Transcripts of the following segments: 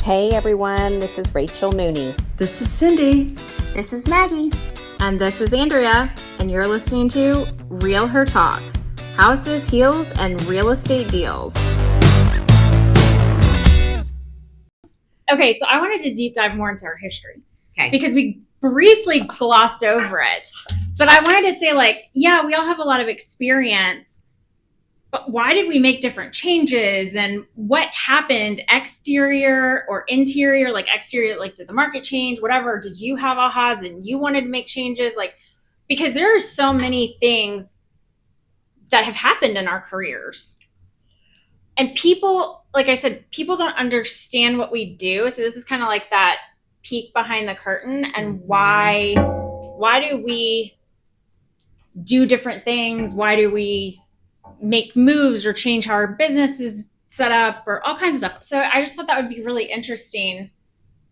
Hey everyone, this is Rachel Mooney. This is Cindy. This is Maggie. And this is Andrea, and you're listening to Real Her Talk, houses, heels, and real estate deals. Okay, so I wanted to deep dive more into our history. Okay. Because we briefly glossed over it. But I wanted to say, we all have a lot of experience, but why did we make different changes, and what happened, exterior or interior? Exterior, did the market change, whatever? Did you have ahas and you wanted to make changes? Because there are so many things that have happened in our careers. And people, like I said, people don't understand what we do. So this is kind of like that peek behind the curtain, and why do we do different things? Why do we make moves or change how our business is set up, or all kinds of stuff? So I just thought that would be really interesting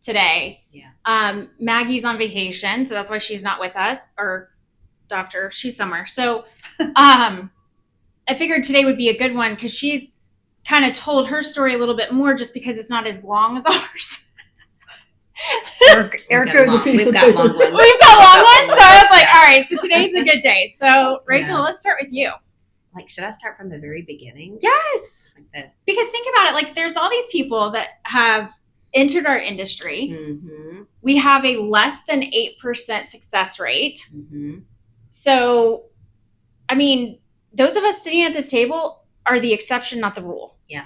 today. Yeah. Maggie's on vacation, so that's why she's not with us, or doctor, she's somewhere. So I figured today would be a good one because she's kind of told her story a little bit more, just because it's not as long as ours. Erica, the piece We've of got paper. long ones. We've got long ones, so I was like, all right, so today's a good day. So Rachel, let's start with you. Should I start from the very beginning? Yes. Because think about it, there's all these people that have entered our industry. Mm-hmm. We have a less than 8% success rate. Mm-hmm. So, I mean, those of us sitting at this table are the exception, not the rule. Yeah.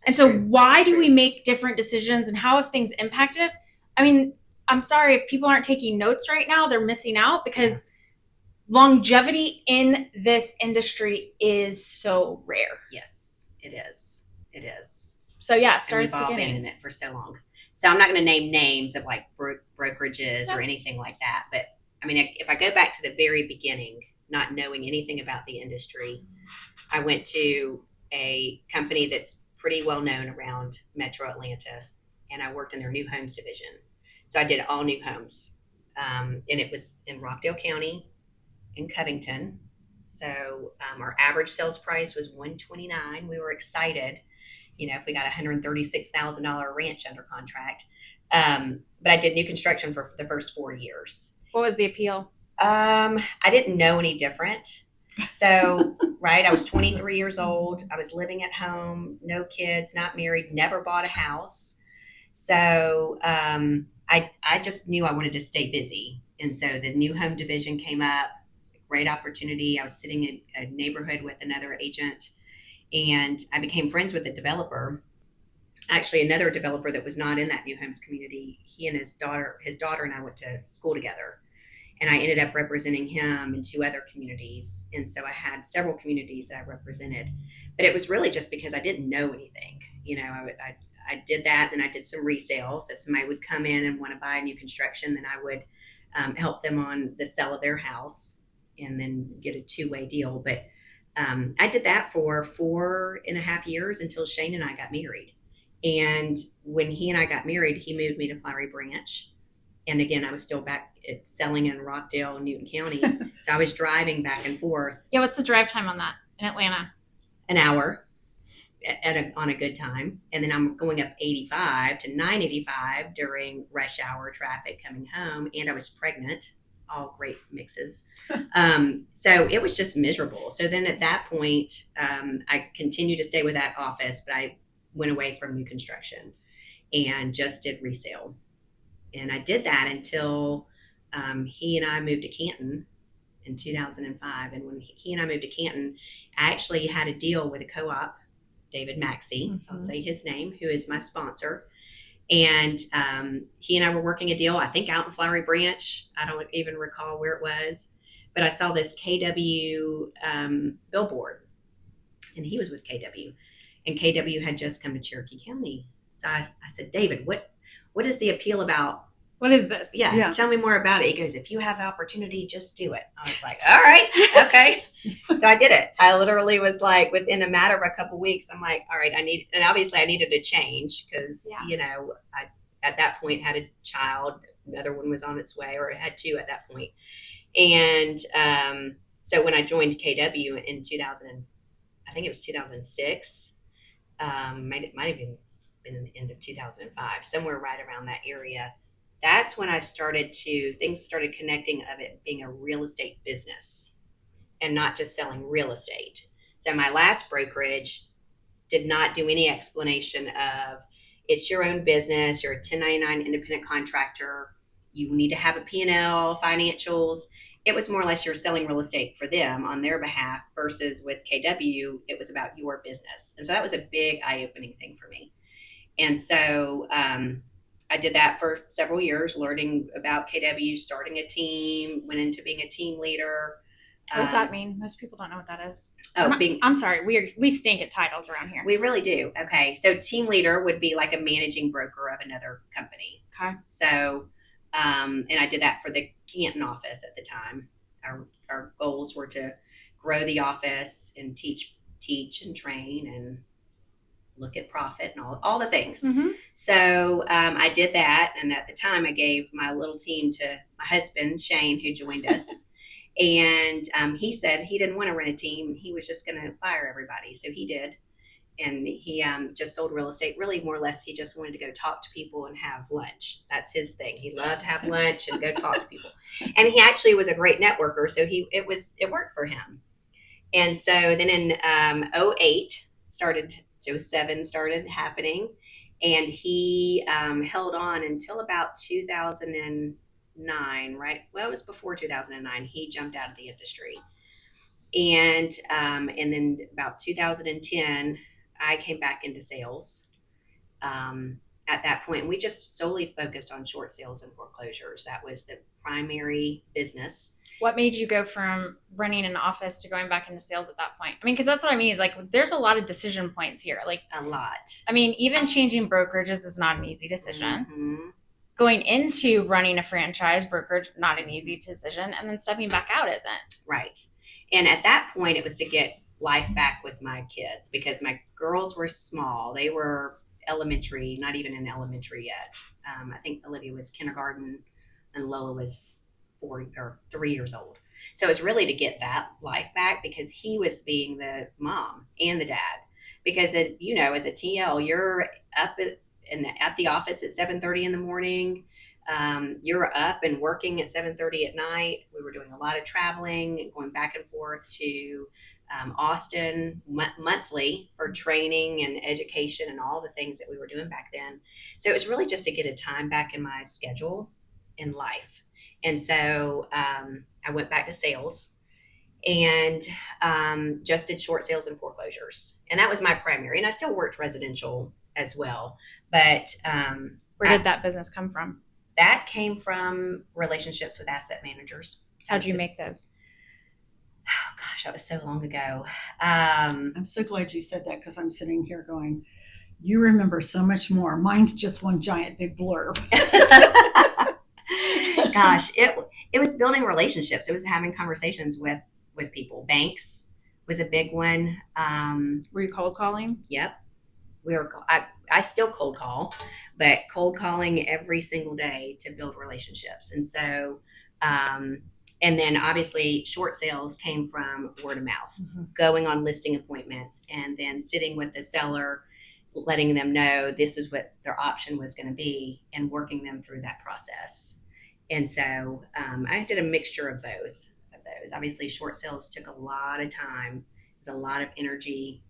And so why do we make different decisions, and how have things impacted us? I mean, I'm sorry if people aren't taking notes right now, they're missing out, because longevity in this industry is so rare. Yes, it is. It is. So yeah, start and at we've the all beginning. been in it for so long. So I'm not going to name names of brokerages or anything like that. But I mean, if I go back to the very beginning, not knowing anything about the industry, I went to a company that's pretty well known around Metro Atlanta, and I worked in their new homes division. So I did all new homes, and it was in Rockdale County, in Covington. So our average sales price was $129. We were excited, if we got a $136,000 ranch under contract. But I did new construction for the first 4 years. What was the appeal? I didn't know any different. So, right, I was 23 years old. I was living at home, no kids, not married, never bought a house. So I just knew I wanted to stay busy. And so the new home division came up. It's a great opportunity. I was sitting in a neighborhood with another agent, and I became friends with a developer. Actually, another developer that was not in that new homes community. He and his daughter and I went to school together. And I ended up representing him in 2 other communities. And so I had several communities that I represented. But it was really just because I didn't know anything. I did that, then I did some resales. If somebody would come in and want to buy a new construction, then I would help them on the sale of their house and then get a 2-way deal. But I did that for 4.5 years until Shane and I got married. And when he and I got married, he moved me to Flowery Branch. And again, I was still back at selling in Rockdale, Newton County. So I was driving back and forth. Yeah, what's the drive time on that in Atlanta? An hour on a good time. And then I'm going up 85 to 985 during rush hour traffic coming home. And I was pregnant, all great mixes. So it was just miserable. So then at that point, I continued to stay with that office, but I went away from new construction and just did resale. And I did that until he and I moved to Canton in 2005. And when he and I moved to Canton, I actually had a deal with a co-op, David Maxey, mm-hmm. I'll say his name, who is my sponsor. And he and I were working a deal, I think out in Flowery Branch. I don't even recall where it was. But I saw this KW billboard, and he was with KW. And KW had just come to Cherokee County. So I said, David, what is the appeal about? What is this? Yeah, tell me more about it. He goes, if you have the opportunity, just do it. I was like, all right, okay. So I did it. I literally was like, within a matter of a couple weeks, I'm like, all right, and obviously I needed a change because, I at that point had a child. Another one was on its way, or it had 2 at that point. And so when I joined KW in 2000, I think it was 2006, might have been been in the end of 2005, somewhere right around that area. That's when things started connecting of it being a real estate business and not just selling real estate. So my last brokerage did not do any explanation of it's your own business, you're a 1099 independent contractor, you need to have a P&L, financials. It was more or less you're selling real estate for them on their behalf versus with KW, it was about your business. And so that was a big eye-opening thing for me. And so I did that for several years, learning about KW, starting a team, went into being a team leader. What does that mean? Most people don't know what that is. Oh, I'm sorry. We stink at titles around here. We really do. Okay. So team leader would be like a managing broker of another company. Okay. So, and I did that for the Canton office at the time. Our goals were to grow the office and teach and train and look at profit and all the things. Mm-hmm. So I did that. And at the time I gave my little team to my husband, Shane, who joined us. And he said he didn't want to run a team. He was just going to fire everybody. So he did. And he just sold real estate. Really, more or less, he just wanted to go talk to people and have lunch. That's his thing. He loved to have lunch and go talk to people. And he actually was a great networker. So it worked for him. And so then in 08 07 started happening. And he held on until about 2009, right? Well, it was before 2009. He jumped out of the industry. And then about 2010, I came back into sales. At that point, we just solely focused on short sales and foreclosures. That was the primary business. What made you go from running an office to going back into sales at that point? I mean, because that's what I mean is like, there's a lot of decision points here. Like A lot. I mean, even changing brokerages is not an easy decision. Mm-hmm. Going into running a franchise brokerage, not an easy decision. And then stepping back out isn't. Right. And at that point, it was to get life back with my kids because my girls were small. They were elementary, not even in elementary yet. I think Olivia was kindergarten and Lola was 3 years old. So it was really to get that life back because he was being the mom and the dad. Because, as a TL, you're up at the office at 7:30 in the morning. You're up and working at 7:30 at night. We were doing a lot of traveling and going back and forth to Austin monthly for training and education and all the things that we were doing back then. So it was really just to get a time back in my schedule in life. And so I went back to sales and just did short sales and foreclosures. And that was my primary. And I still worked residential as well. But where did that business come from? That came from relationships with asset managers. How'd you make those? Oh gosh, that was so long ago. I'm so glad you said that because I'm sitting here going, you remember so much more. Mine's just one giant big blurb. Gosh, it was building relationships. It was having conversations with people. Banks was a big one. Were you cold calling? Yep. I still cold call, but cold calling every single day to build relationships. And so, and then obviously short sales came from word of mouth, going on listing appointments and then sitting with the seller, letting them know this is what their option was going to be and working them through that process. And so I did a mixture of both of those. Obviously short sales took a lot of time. It was a lot of energy.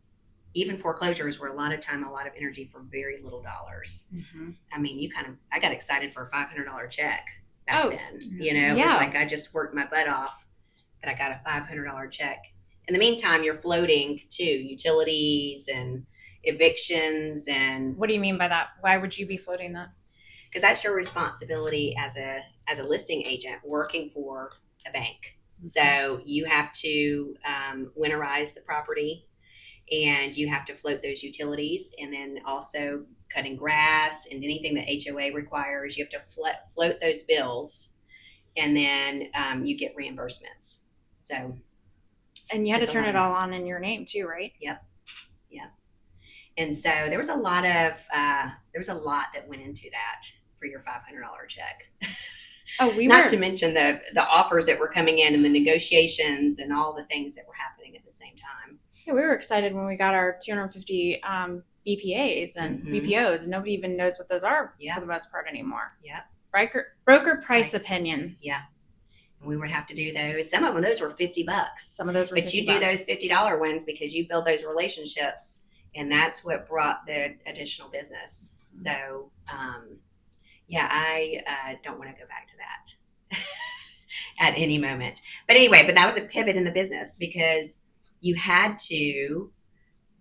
Even foreclosures were a lot of time, a lot of energy for very little dollars. Mm-hmm. I mean, I got excited for a $500 check back then. It was like I just worked my butt off, but I got a $500 check. In the meantime, you're floating to utilities and evictions and. What do you mean by that? Why would you be floating that? Because that's your responsibility as a listing agent working for a bank. Mm-hmm. So you have to winterize the property. And you have to float those utilities and then also cutting grass and anything that HOA requires. You have to float those bills and then you get reimbursements. So, and you had to turn it all on in your name too, right? Yep. And so there was a lot that went into that for your $500 check. Oh, Not to mention the offers that were coming in and the negotiations and all the things that were happening at the same time. Yeah, we were excited when we got our 250 BPAs and Mhm. BPOs. Nobody even knows what those are Yeah. for the most part anymore. Yeah. Broker price Price. opinion. Yeah. And we would have to do those. Some of them, those were $50. Some of those were But $50. you do those $50 ones because you build those relationships, and that's what brought the additional business. So, yeah, I don't want to go back to that at any moment. But anyway, but that was a pivot in the business because you had to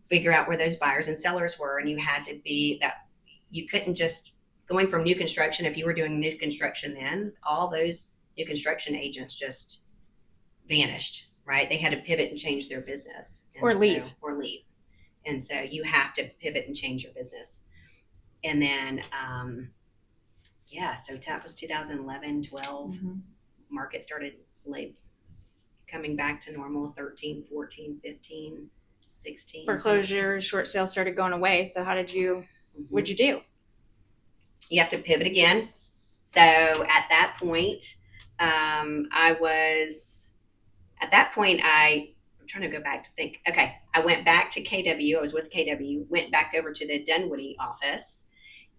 figure out where those buyers and sellers were, and you had to be that you couldn't just going from new construction. If you were doing new construction, then all those new construction agents just vanished, right? They had to pivot and change their business Or leave. And so you have to pivot and change your business. And then, so that was 2011, 12. Mhm. Market started like coming back to normal, 13, 14, 15, 16. Foreclosures, short sales started going away. So how did you, what'd you do? You have to pivot again. So at that point, I'm trying to go back to think. Okay, I went back to KW. I was with KW, went back over to the Dunwoody office,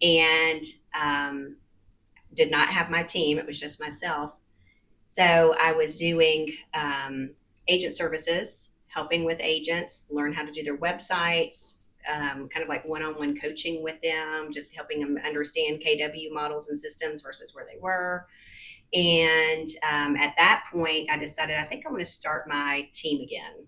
and did not have my team. It was just myself. So I was doing agent services, helping with agents learn how to do their websites, kind of like one-on-one coaching with them, just helping them understand KW models and systems versus where they were. And at that point, I decided I think I want to start my team again.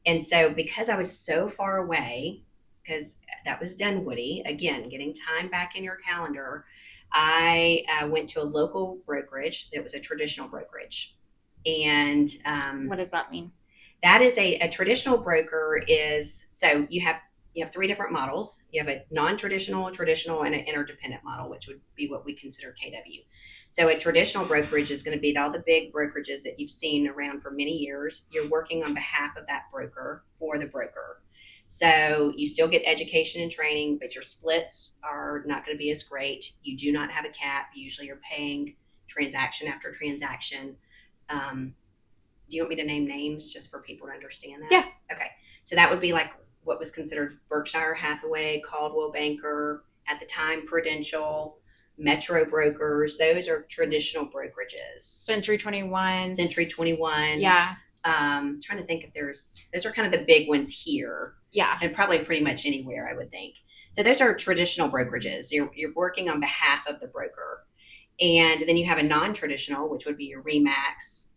And so because I was so far away, because that was Dunwoody, again, getting time back in your calendar, I went to a local brokerage that was a traditional brokerage. And What does that mean? that is a traditional broker is, so you have three different models. You have a non-traditional, a traditional, and an interdependent model, which would be what we consider KW. So a traditional brokerage is going to be all the big brokerages that you've seen around for many years. You're working on behalf of that broker for the broker. So you still get education and training, but your splits are not going to be as great. You do not have a cap. Usually you're paying transaction after transaction. Do you want me to name names just for people to understand that? Yeah. Okay. So that would be like what was considered Berkshire Hathaway, Caldwell Banker, at the time Prudential, Metro Brokers. Those are traditional brokerages. Century 21. Century 21. Yeah. Trying to think if those are kind of the big ones here. Yeah. And probably pretty much anywhere, I would think. So those are traditional brokerages. You're working on behalf of the broker. And then you have a non-traditional, which would be your RE/MAX,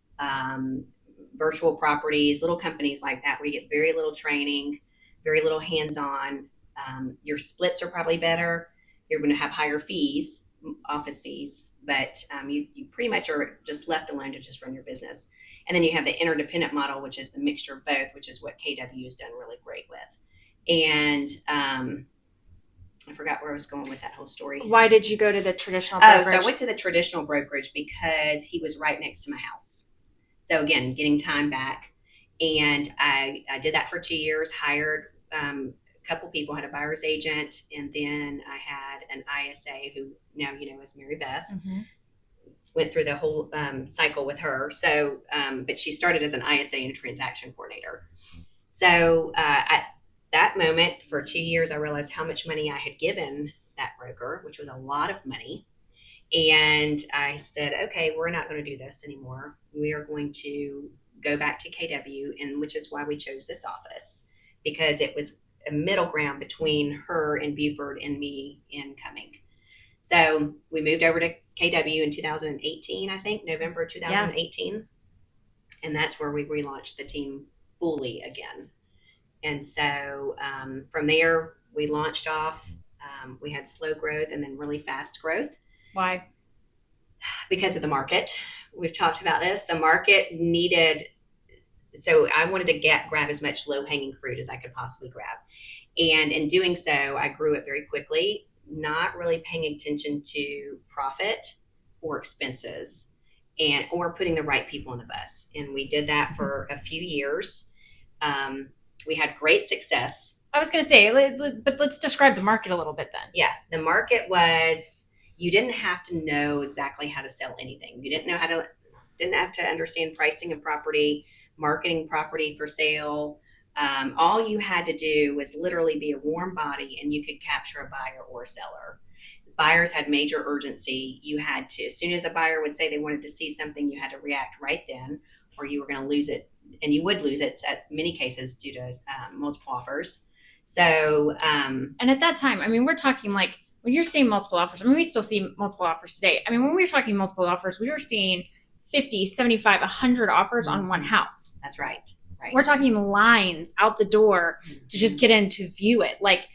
virtual properties, little companies like that where you get very little training, very little hands-on. Your splits are probably better. You're going to have higher fees, office fees, but you pretty much are just left alone to just run your business. And then you have the interdependent model, which is the mixture of both, which is what KW has done really great with. And I forgot where I was going with that whole story. Why did you go to the traditional brokerage? So I went to the traditional brokerage because he was right next to my house. So again, getting time back. And I did that for 2 years, hired a couple people, had a buyer's agent, and then I had an ISA who now you know is Mary Beth. Mm-hmm. Went through the whole cycle with her. So, but she started as an ISA and a transaction coordinator. So at that moment, for 2 years, I realized how much money I had given that broker, which was a lot of money. And I said, okay, we're not going to do this anymore. We are going to go back to KW, and which is why we chose this office, because it was a middle ground between her in Beaufort and me in Cumming. So we moved over to KW in 2018, I think, November 2018. Yeah. And that's where we relaunched the team fully again. And so from there, we launched off. We had slow growth and then really fast growth. Why? Because of the market. We've talked about this. The market needed, so I wanted to grab as much low-hanging fruit as I could possibly grab. And in doing so, I grew it very quickly, not really paying attention to profit or expenses or putting the right people on the bus. And we did that for a few years. We had great success. I was going to say, but let's describe the market a little bit then. Yeah, the market was, you didn't have to know exactly how to sell anything. You didn't have to understand pricing of property, marketing property for sale, All you had to do was literally be a warm body and you could capture a buyer or a seller. Buyers had major urgency. You had to, as soon as a buyer would say they wanted to see something, you had to react right then, or you were going to lose it. And you would lose it at many cases due to multiple offers. So, and at that time, I mean, we're talking like when you're seeing multiple offers, I mean, we still see multiple offers today. I mean, when we were talking multiple offers, we were seeing 50, 75, 100 offers on one house. That's right. Right. We're talking lines out the door to just get in to view it. Like,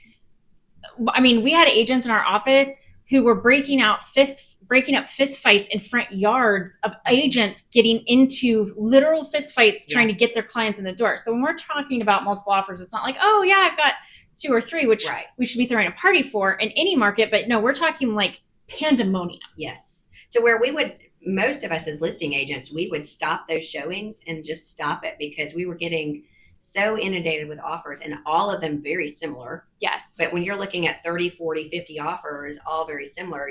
I mean, we had agents in our office who were breaking up fist fights in front yards of agents getting into literal fist fights trying to get their clients in the door. So when we're talking about multiple offers, it's not like, oh yeah, I've got 2 or 3, which we should be throwing a party for in any market. But no, we're talking like pandemonium. Yes. To where we would, most of us as listing agents, we would stop those showings and just stop it because we were getting so inundated with offers and all of them very similar. Yes. But when you're looking at 30, 40, 50 offers, all very similar,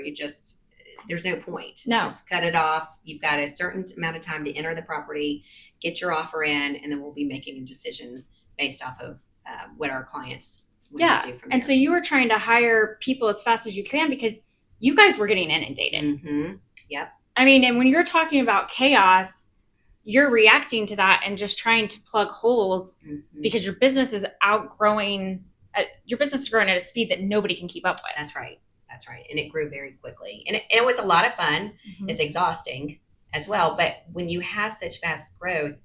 there's no point. No. Just cut it off. You've got a certain amount of time to enter the property, get your offer in, and then we'll be making a decision based off of what our clients want to do from there. And so you were trying to hire people as fast as you can because you guys were getting inundated. Mm-hmm. Yep. I mean, and when you're talking about chaos, you're reacting to that and just trying to plug holes because your business is growing at a speed that nobody can keep up with. That's right. That's right. And it grew very quickly. And it was a lot of fun. Mm-hmm. It's exhausting as well. But when you have such fast growth,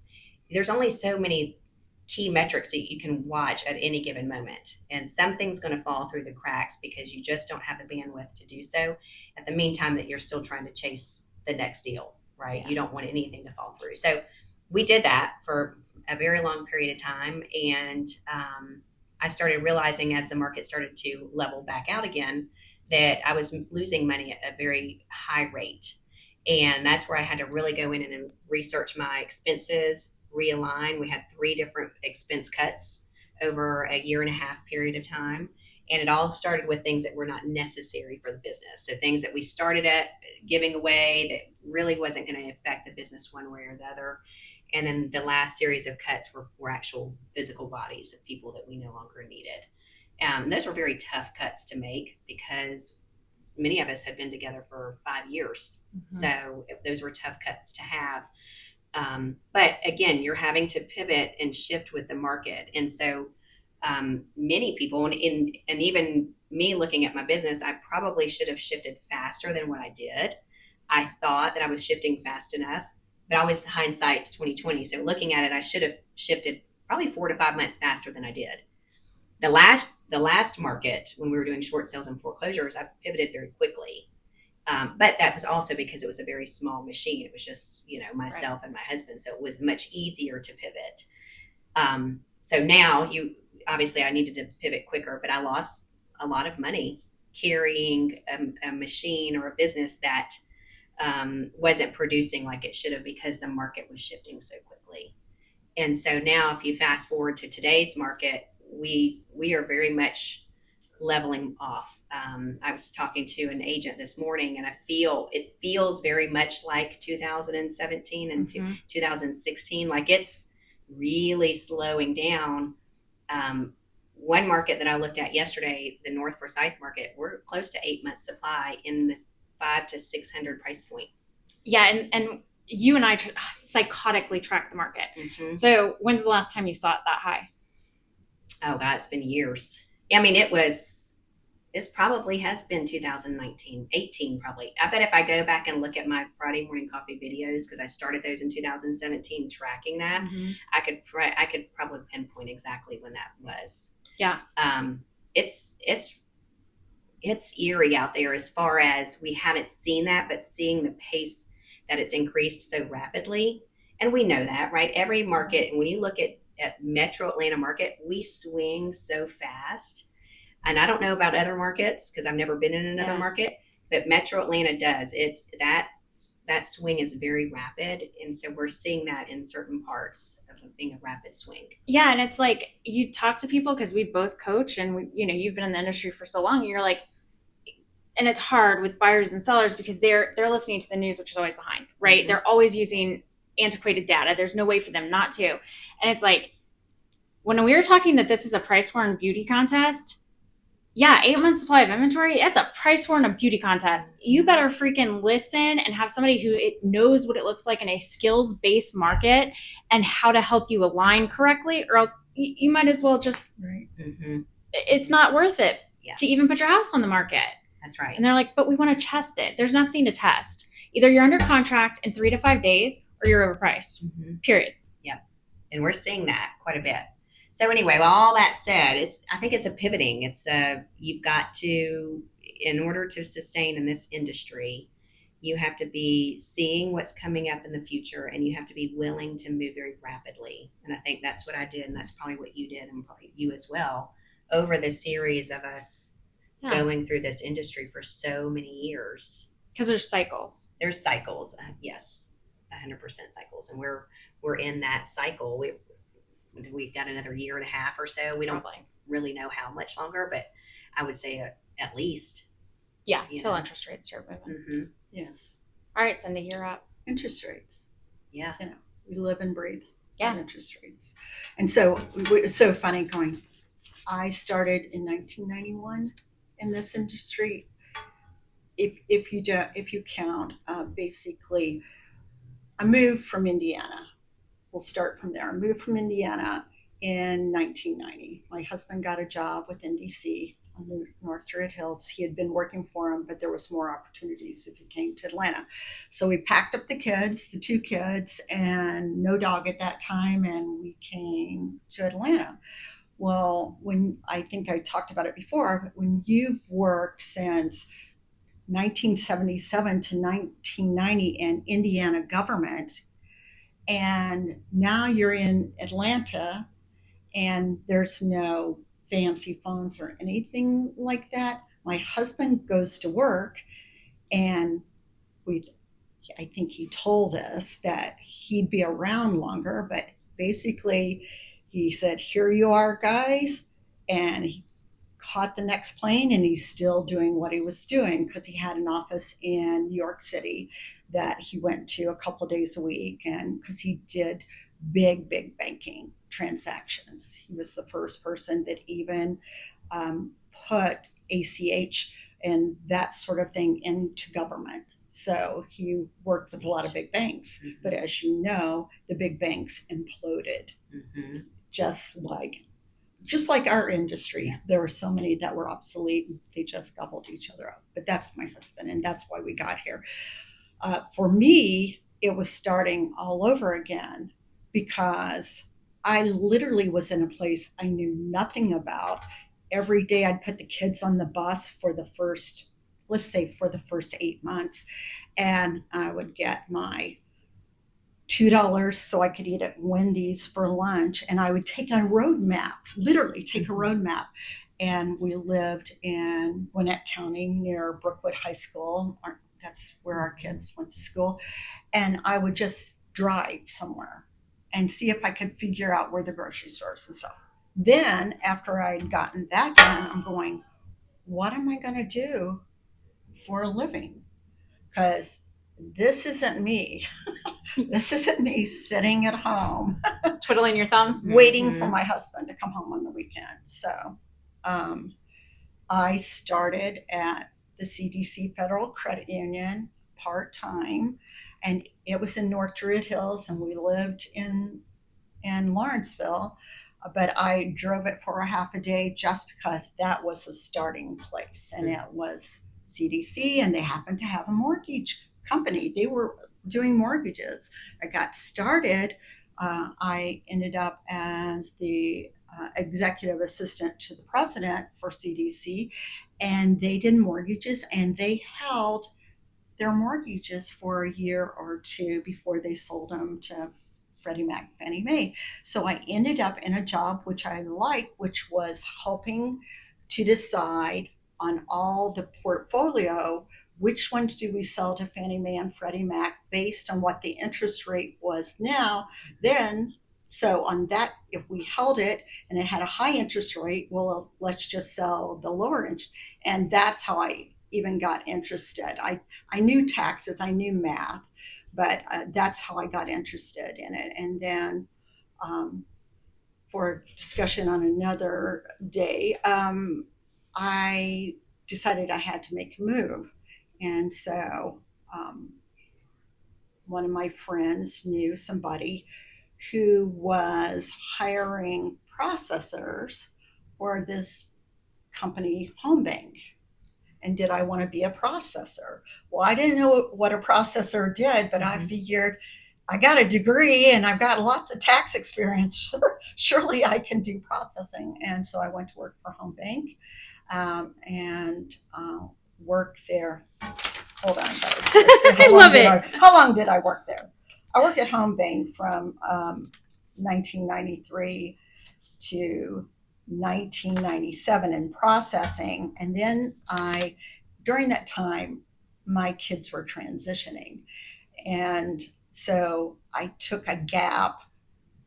there's only so many key metrics that you can watch at any given moment. And something's going to fall through the cracks because you just don't have the bandwidth to do so at the meantime that you're still trying to chase the next deal, right? Yeah. You don't want anything to fall through. So we did that for a very long period of time. And I started realizing as the market started to level back out again, that I was losing money at a very high rate. And that's where I had to really go in and research my expenses, realign. We had 3 different expense cuts over a 1.5 year period of time. And it all started with things that were not necessary for the business. So things that we started at giving away that really wasn't going to affect the business one way or the other. And then the last series of cuts were actual physical bodies of people that we no longer needed. Those were very tough cuts to make because many of us had been together for 5 years. Mm-hmm. So those were tough cuts to have. But again, you're having to pivot and shift with the market. And so many people, and even me looking at my business, I probably should have shifted faster than what I did. I thought that I was shifting fast enough, but always hindsight's 2020. So looking at it, I should have shifted probably 4 to 5 months faster than I did. The last market, when we were doing short sales and foreclosures, I pivoted very quickly. But that was also because it was a very small machine. It was just, myself and my husband. So it was much easier to pivot. So now obviously I needed to pivot quicker, but I lost a lot of money carrying a machine or a business that wasn't producing like it should have because the market was shifting so quickly. And so now if you fast forward to today's market, we are very much leveling off. I was talking to an agent this morning and it feels very much like 2017 and 2016, like it's really slowing down. One market that I looked at yesterday, the North Forsyth market, we're close to 8 months supply in this 500 to 600 price point. Yeah. And you and I psychotically track the market. Mm-hmm. So when's the last time you saw it that high? Oh God, it's been years. I mean, this probably has been 2019, 18 probably. I bet if I go back and look at my Friday morning coffee videos, because I started those in 2017 tracking that, I could probably pinpoint exactly when that was. Yeah. It's eerie out there as far as we haven't seen that, but seeing the pace that it's increased so rapidly. And we know that, right? Every market, and when you look at Metro Atlanta market, we swing so fast. And I don't know about other markets because I've never been in another market, but Metro Atlanta does. It's that swing is very rapid. And so we're seeing that in certain parts of it being a rapid swing. Yeah. And it's like you talk to people because we both coach and you've been in the industry for so long and you're like, and it's hard with buyers and sellers because they're listening to the news, which is always behind, right? Mm-hmm. They're always using antiquated data. There's no way for them not to. And it's like, when we were talking that this is a price war and beauty contest, yeah, 8 months supply of inventory, that's a price war and a beauty contest. You better freaking listen and have somebody who it knows what it looks like in a skills-based market and how to help you align correctly, or else you might as well just, Right. it's not worth it Yeah. to even put your house on the market. That's right. And they're like, but we want to test it. There's nothing to test. Either you're under contract in 3 to 5 days or you're overpriced, period. And we're seeing that quite a bit. So anyway, with all that said, I think it's a pivoting. You've got to, in order to sustain in this industry, you have to be seeing what's coming up in the future, and you have to be willing to move very rapidly. And I think that's what I did, and that's probably what you did, and probably you as well, over the series of us going through this industry for so many years. Because there's cycles. There's cycles, yes, 100% cycles, and we're in that cycle. We've got another year and a half or so. We don't really know how much longer, but I would say at least. Yeah, until interest rates start moving. Mm-hmm. Yes. All right, Cindy, you're up. Interest rates. Yeah. We live and breathe. Yeah. Interest rates. And so it's so funny going, I started in 1991 in this industry. If you count, basically, I moved from Indiana. We'll start from there. I moved from Indiana in 1990. My husband got a job with NDC on North Druid Hills. He had been working for him, but there was more opportunities if he came to Atlanta. So we packed up the kids, the 2 kids, and no dog at that time, and we came to Atlanta. Well, I think I talked about it before, when you've worked since 1977 to 1990 in Indiana government, and now you're in Atlanta and there's no fancy phones or anything like that. My husband goes to work, and I think he told us that he'd be around longer, but basically he said, here you are, guys. And he caught the next plane, and he's still doing what he was doing because he had an office in New York City that he went to a couple of days a week, and because he did big banking transactions. He was the first person that even put ACH and that sort of thing into government. So he worked with a lot of big banks. Mm-hmm. But as you know, the big banks imploded. Mm-hmm. Just like our industry. Yeah. There were so many that were obsolete. They just gobbled each other up. But that's my husband, and that's why we got here. For me, it was starting all over again because I literally was in a place I knew nothing about. Every day I'd put the kids on the bus for the first 8 months, and I would get my $2 so I could eat at Wendy's for lunch, and I would take a road map, literally take a road map. And we lived in Gwinnett County near Brookwood High School. That's where our kids went to school. And I would just drive somewhere and see if I could figure out where the grocery stores and stuff. Then after I'd gotten that done, I'm going, what am I going to do for a living? Because this isn't me. This isn't me sitting at home. Twiddling your thumbs. Waiting for my husband to come home on the weekend. So I started at the CDC Federal Credit Union part-time, and it was in North Druid Hills, and we lived in Lawrenceville, but I drove it for a half a day just because that was a starting place, and it was CDC, and they happened to have a mortgage company. They were doing mortgages. I got started. I ended up as the executive assistant to the president for CDC, and they did mortgages, and they held their mortgages for a year or two before they sold them to Freddie Mac, Fannie Mae. So I ended up in a job which I liked, which was helping to decide on all the portfolio, which ones do we sell to Fannie Mae and Freddie Mac based on what the interest rate was now, then. So on that, if we held it and it had a high interest rate, well, let's just sell the lower interest. And that's how I even got interested. I knew taxes, I knew math, but that's how I got interested in it. And then for discussion on another day, I decided I had to make a move. And so one of my friends knew somebody who was hiring processors for this company, Home Bank. And did I want to be a processor? Well, I didn't know what a processor did, but I figured I got a degree and I've got lots of tax experience. Surely I can do processing. And so I went to work for Home Bank and worked there. Hold on, guys. I love it. How long did I work there? I worked at Home Bank from 1993 to 1997 in processing. And then during that time, my kids were transitioning. And so I took a gap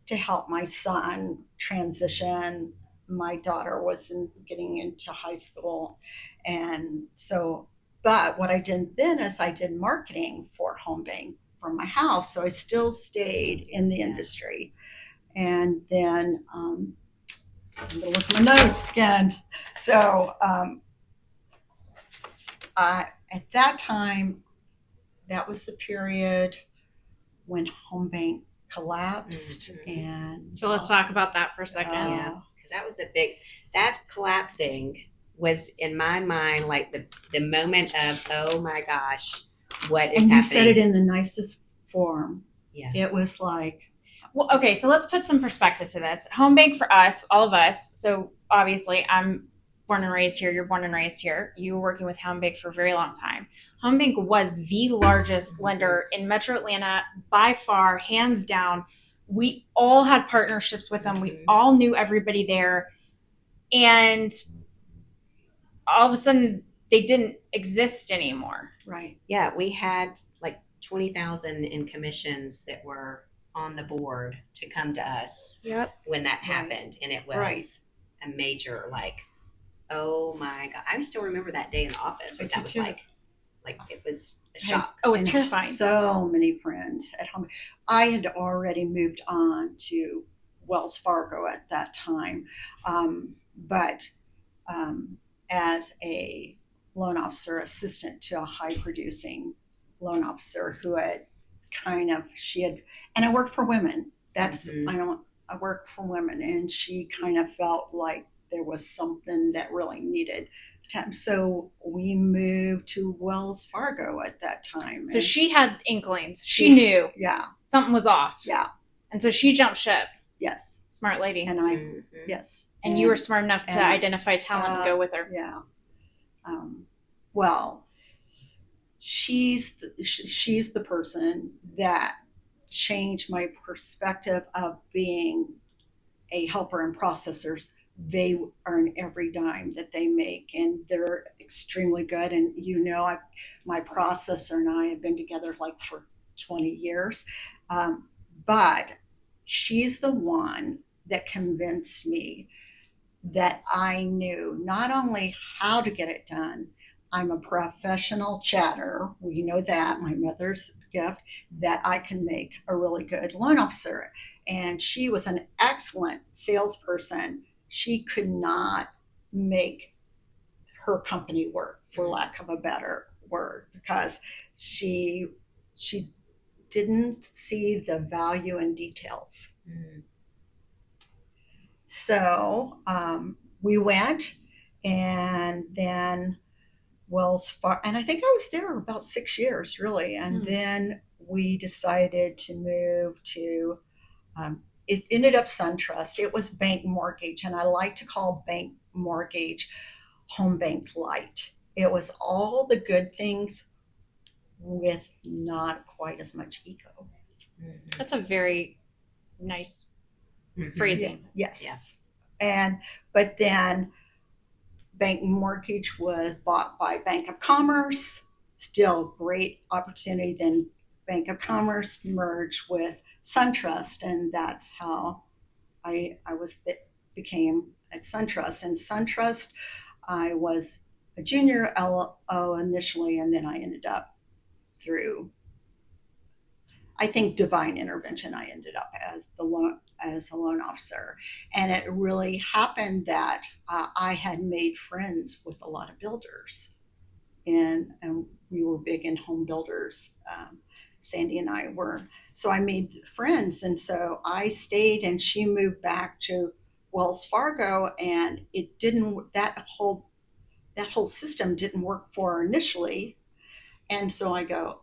to help my son transition. My daughter was getting into high school. And so, but what I did then is I did marketing for Home Bank from my house. So I still stayed in the industry. And then, I'm gonna look at my notes again. So at that time, that was the period when Home Bank collapsed. And So let's talk about that for a second. Yeah, because that was that collapsing was in my mind like the moment of, oh my gosh, what is and happening? you said it in the nicest form. Yeah. It was like, Well, okay, so let's put some perspective to this. Home Bank for us, all of us, so obviously I'm born and raised here, you're born and raised here. You were working with Home Bank for a very long time. Home Bank was the largest lender in Metro Atlanta by far, hands down. We all had partnerships with them. We all knew everybody there. And all of a sudden, they didn't exist anymore. right. Yeah, we had like 20,000 in commissions that were on the board to come to us when that happened. And it was a major, like, oh my God. I still remember that day in the office. What that was like it was a shock. Oh, it was And terrifying. So many friends at home. I had already moved on to Wells Fargo at that time. But as a loan officer assistant to a high producing loan officer who had and I worked for women. I worked for women, and she kind of felt like there was something that really needed time. So we moved to Wells Fargo at that time. So she had inklings. She knew something was off. Yeah. And so she jumped ship. Yes. Smart lady. And I, yes. And you were smart enough to identify talent and go with her. Yeah. Well, she's the person that changed my perspective of being a helper and processors. They earn every dime that they make, and they're extremely good. And my processor and I have been together like for 20 years. But she's the one that convinced me that I knew not only how to get it done. I'm a professional chatter. We know that, my mother's gift, that I can make a really good loan officer. And she was an excellent salesperson. She could not make her company work, for lack of a better word, because she didn't see the value in details. So we went, and then Wells Fargo, and I think I was there about 6 years, really. And then we decided to move to, it ended up SunTrust. It was Bank Mortgage, and I like to call Bank Mortgage Home Bank Light. It was all the good things with not quite as much ego. That's a very nice phrasing. Yes. But then Bank Mortgage was bought by Bank of Commerce. Still great opportunity. Then Bank of Commerce merged with SunTrust, and that's how I became at SunTrust. And SunTrust, I was a junior LO initially, and then I ended up through I think divine intervention. I ended up as a loan officer, and it really happened that I had made friends with a lot of builders, and we were big in home builders. Sandy and I were, so I made friends, and so I stayed, and she moved back to Wells Fargo, and it didn't that whole system didn't work for her initially, and so I go,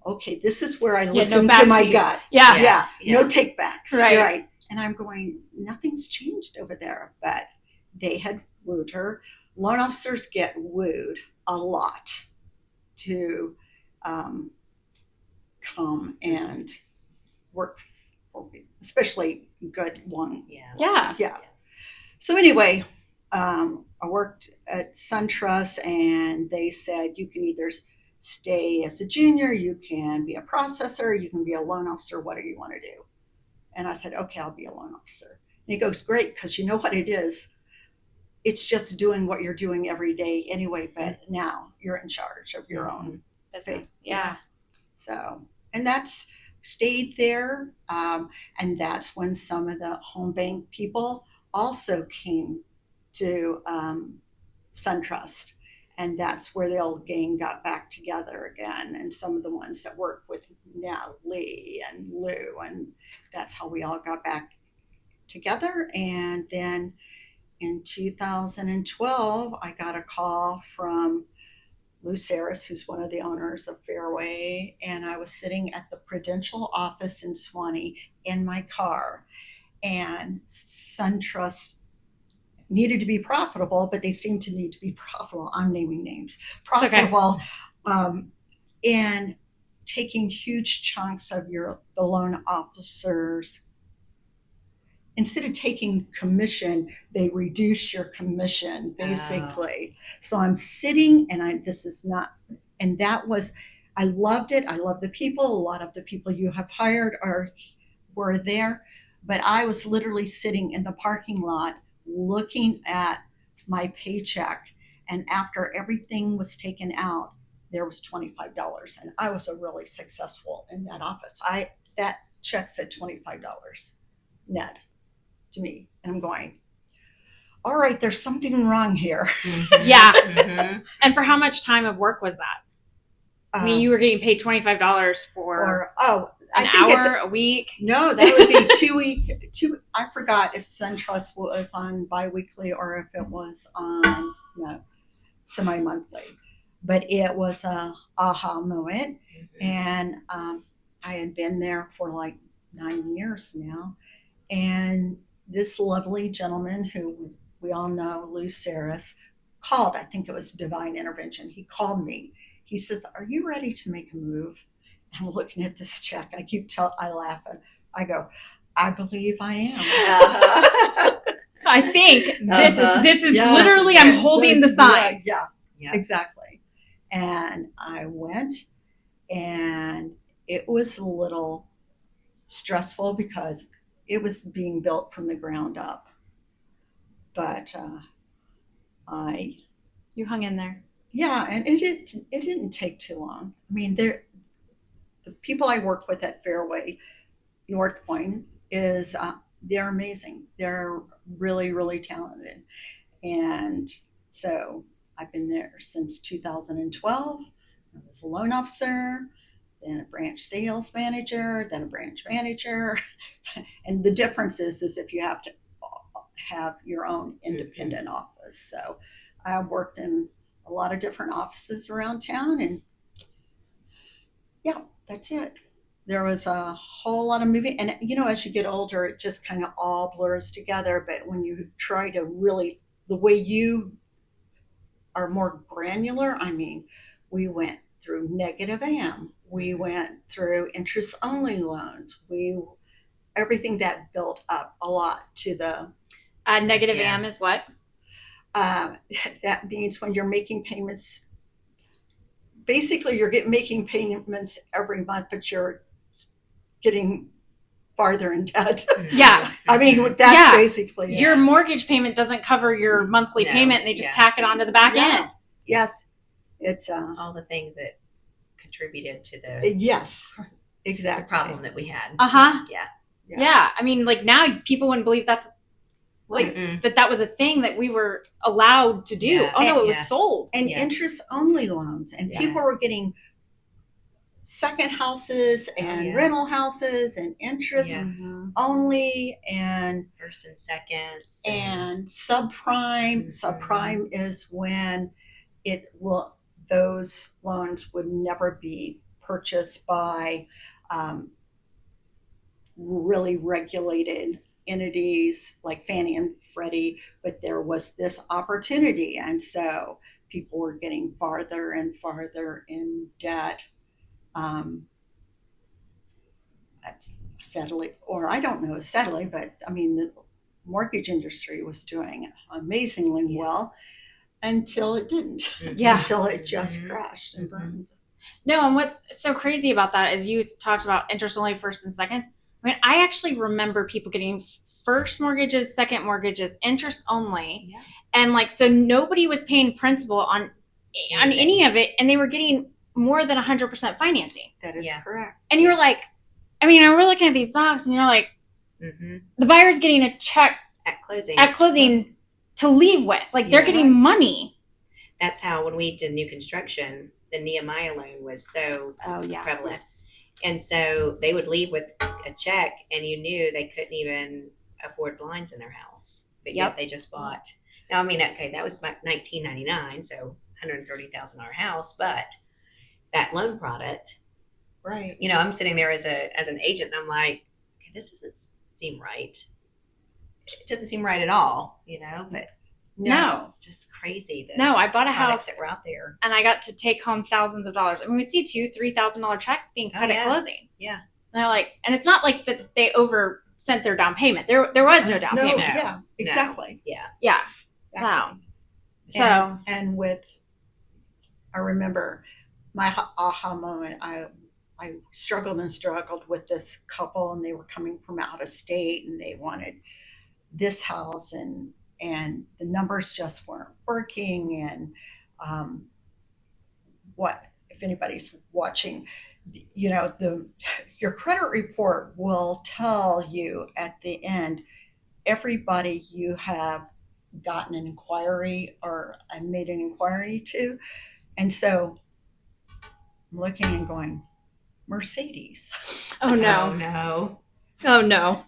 okay, this is where I listen to my gut. Yeah. Yeah, no takebacks. Right. And I'm going, nothing's changed over there, but they had wooed her. Loan officers get wooed a lot to come and work for me, especially good one. Yeah. So anyway, I worked at SunTrust, and they said you can either stay as a junior, you can be a processor, you can be a loan officer. What do you want to do? And I said, okay, I'll be a loan officer. And he goes, great, because you know what it is. It's just doing what you're doing every day anyway, but now you're in charge of your own business. Yeah. So, and that's stayed there. And that's when some of the home bank people also came to SunTrust. And that's where the old gang got back together again. And some of the ones that work with now, Lee and Lou, and that's how we all got back together. And then in 2012, I got a call from Lou Saris, who's one of the owners of Fairway, and I was sitting at the Prudential office in Swanee in my car, and SunTrust needed to be profitable, but they seemed to need to be profitable. I'm naming names. Profitable, and taking huge chunks of the loan officers. Instead of taking commission, they reduce your commission basically. So I'm sitting, and I loved it. I love the people. A lot of the people you have hired were there, but I was literally sitting in the parking lot looking at my paycheck, and after everything was taken out, there was $25, and I was really successful in that office. That check said $25 net to me, and I'm going, all right, there's something wrong here. Yeah. And for how much time of work was that? I mean, you were getting paid $25 for an hour, a week? No, that would be I forgot if SunTrust was on biweekly or if it was on semi-monthly. But it was a aha moment. And I had been there for like 9 years now. And this lovely gentleman who we all know, Lou Saris, called. I think it was divine intervention. He called me. He says, are you ready to make a move? And I'm looking at this check. I laugh and I go, I believe I am. I think this is literally, I'm holding the sign. Yeah, exactly. And I went, and it was a little stressful because it was being built from the ground up. But you hung in there. Yeah, and it didn't take too long. I mean, the people I work with at Fairway North Point they're amazing. They're really, really talented. And so I've been there since 2012. I was a loan officer, then a branch sales manager, then a branch manager. And the difference is if you have to have your own independent office. So I worked in a lot of different offices around town, and yeah, that's it. There was a whole lot of moving, and as you get older, it just kind of all blurs together. But when you try to really, the way you are more granular, I mean, we went through negative AM, we went through interest only loans, everything that built up a lot to the negative AM is what? That means when you're making payments, basically you're making payments every month, but you're getting farther in debt. Yeah. I mean, that's basically your mortgage payment doesn't cover your monthly payment, and they just tack it onto the back end. Yes. It's all the things that contributed to the yes. exactly. the problem that we had. Yeah. Yes. Yeah. I mean, like now people wouldn't believe that's like Mm-mm. that was a thing that we were allowed to do. Yeah. Oh no, it was Yeah. sold. And Yeah. interest only loans, and Yes. people were getting second houses and yeah. rental houses and interest Yeah. only and First and seconds. and subprime. Subprime is when those loans would never be purchased by really regulated entities like Fannie and Freddie, but there was this opportunity, and so people were getting farther and farther in debt. Steadily, or I don't know steadily, but I mean the mortgage industry was doing amazingly well until it didn't. Yeah. Until it just crashed and burned. No, and what's so crazy about that is you talked about interest only first and seconds. I mean, I actually remember people getting first mortgages, second mortgages, interest only. Yeah. And like, so nobody was paying principal on any of it, and they were getting more than 100% financing. That is correct. And you're like, I mean, we're looking at these docs, and you're like, the buyer's getting a check at closing to leave with. Like, they're getting money. That's how, when we did new construction, the Nehemiah loan was so prevalent. And so they would leave with a check, and you knew they couldn't even afford blinds in their house. But yet they just bought. Now, I mean, okay, that was $19.99, so $130,000 house, but that loan product, right? You know, I'm sitting there as an agent, and I'm like, okay, this doesn't seem right. It doesn't seem right at all, you know. But no, it's just crazy. No, I bought a house that were out there, and I got to take home thousands of dollars. I mean, we'd see $2,000-$3,000 checks being cut at closing. Yeah, and they're like, and it's not like that they over sent their down payment. There was no down payment. Yeah, exactly. No. Yeah. Exactly. Wow. So and with, I remember my aha moment. I struggled with this couple, and they were coming from out of state, and they wanted this house, and the numbers just weren't working. And what, if anybody's watching, you know, your credit report will tell you at the end everybody you have gotten an inquiry or made an inquiry to. And so I'm looking and going, Mercedes. Oh no. Oh no. Oh no.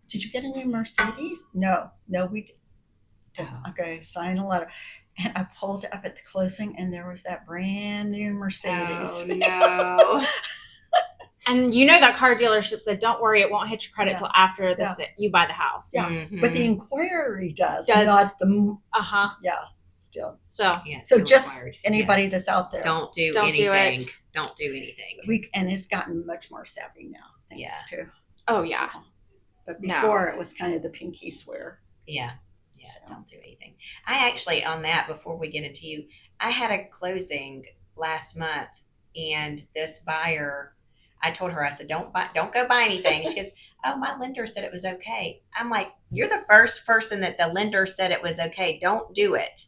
Did you get a new Mercedes? No, we didn't. Okay, sign a letter. And I pulled up at the closing, and there was that brand new Mercedes. Oh no. And you know that car dealership said, don't worry, it won't hit your credit till after you buy the house. Yeah, but the inquiry does not the still. So so just anybody that's out there, don't do it. Don't do anything. And it's gotten much more savvy now, thanks to. Oh yeah. But before it was kind of the pinky swear. Yeah. Don't do anything. I actually, on that, before we get into you, I had a closing last month, and this buyer, I told her, I said, don't go buy anything. She goes, oh, my lender said it was okay. I'm like, you're the first person that the lender said it was okay. Don't do it.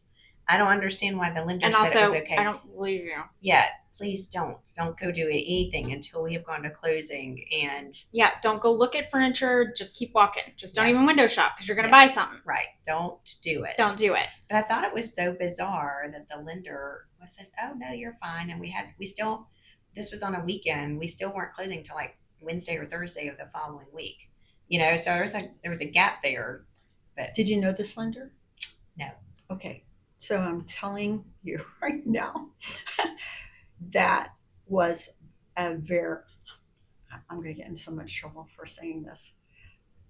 I don't understand why the lender said it was okay. I don't believe you. Yeah, please don't go do anything until we have gone to closing. And don't go look at furniture. Just keep walking. Just don't even window shop, because you're going to buy something. Right. Don't do it. Don't do it. But I thought it was so bizarre that the lender says, oh no, you're fine. And this was on a weekend. We still weren't closing until like Wednesday or Thursday of the following week. You know, so there was a gap there. But did you know this lender? No. Okay. So I'm telling you right now, that was I'm going to get in so much trouble for saying this.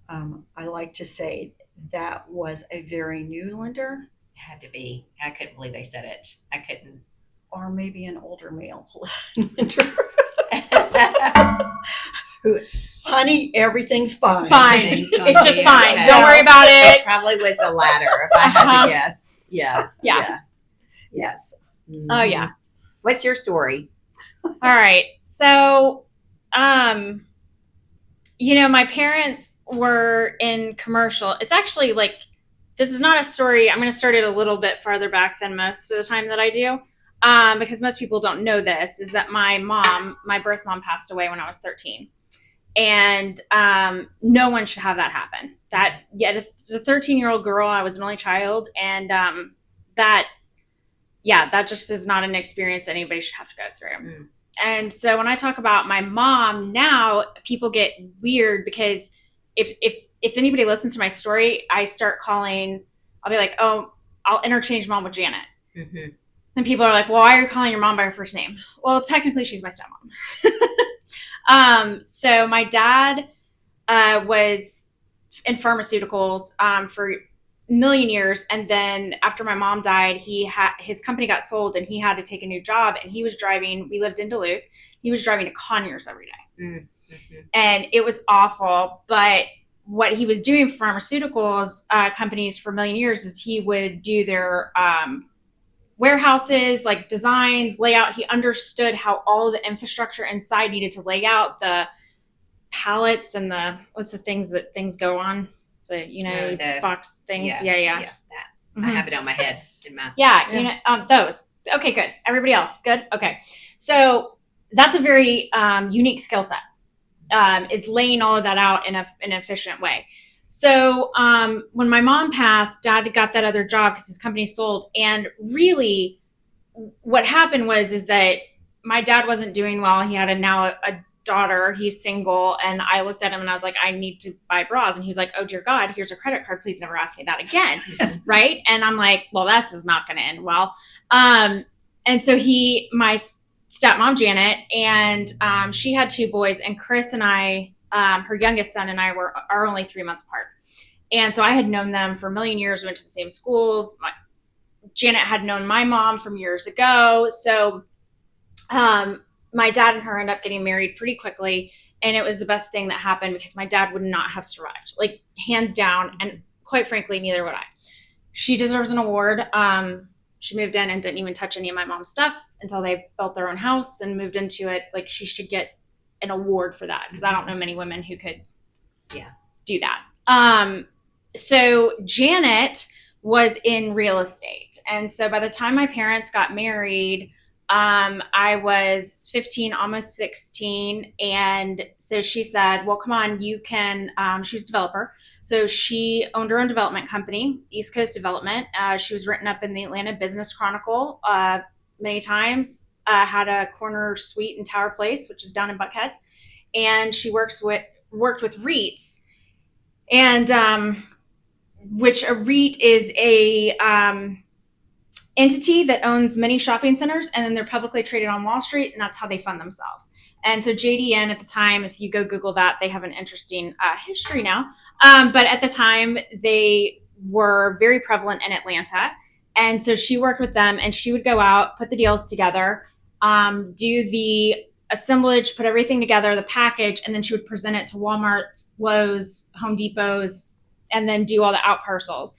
I like to say that was a very new lender. It had to be. I couldn't believe they said it. I couldn't. Or maybe an older male lender. Honey, everything's fine. It's just fine. Okay. Don't worry about it. Probably was the latter, if I had to guess. Yeah. Yes. Mm-hmm. Oh yeah. What's your story? All right. So, you know, my parents were in commercial. It's actually like, this is not a story. I'm going to start it a little bit farther back than most of the time that I do. because most people don't know this, is that my birth mom passed away when I was 13. And no one should have that happen. It's a 13-year-old girl. I was an only child. And that just is not an experience that anybody should have to go through. Mm. And so when I talk about my mom now, people get weird because if anybody listens to my story, I'll be like, oh, I'll interchange mom with Janet. Mm-hmm. And people are like, well, why are you calling your mom by her first name? Well, technically she's my stepmom. So my dad was in pharmaceuticals for a million years. And then after my mom died, his company got sold and he had to take a new job. And we lived in Duluth. He was driving to Conyers every day. Mm-hmm. And it was awful. But what he was doing for pharmaceuticals companies for a million years is he would do their warehouses, like designs, layout. He understood how all of the infrastructure inside needed to lay out, the pallets and what's the things that things go on? So, the box things. Yeah. That. Mm-hmm. I have it on my head in math. Yeah. Those. Okay, good. Everybody else, good? Okay. So that's a very unique skill set, is laying all of that out in an efficient way. So when my mom passed, Dad got that other job because his company sold. And really what happened is that my dad wasn't doing well. He had a daughter. He's single. And I looked at him and I was like, I need to buy bras. And he was like, oh, dear God, here's a credit card. Please never ask me that again. Right. And I'm like, well, this is not going to end well. And so my stepmom, Janet, and she had 2 boys, and Chris and I, her youngest son and I are only 3 months apart. And so I had known them for a million years. We went to the same schools. Janet had known my mom from years ago. So my dad and her ended up getting married pretty quickly. And it was the best thing that happened because my dad would not have survived, like hands down. And quite frankly, neither would I. She deserves an award. She moved in and didn't even touch any of my mom's stuff until they built their own house and moved into it. Like, she should get an award for that because I don't know many women who could do that. So Janet was in real estate. And so by the time my parents got married, I was 15, almost 16. And so she said, well, come on, you can, she was a developer. So she owned her own development company, East Coast Development. She was written up in the Atlanta Business Chronicle many times, had a corner suite in Tower Place, which is down in Buckhead. And she worked with REITs, and which a REIT is a entity that owns many shopping centers, and then they're publicly traded on Wall Street, and that's how they fund themselves. And so JDN at the time, if you go Google that, they have an interesting history now. But at the time, they were very prevalent in Atlanta. And so she worked with them, and she would go out, put the deals together, do the assemblage, put everything together, the package, and then she would present it to Walmart, Lowe's, Home Depots, and then do all the out parcels.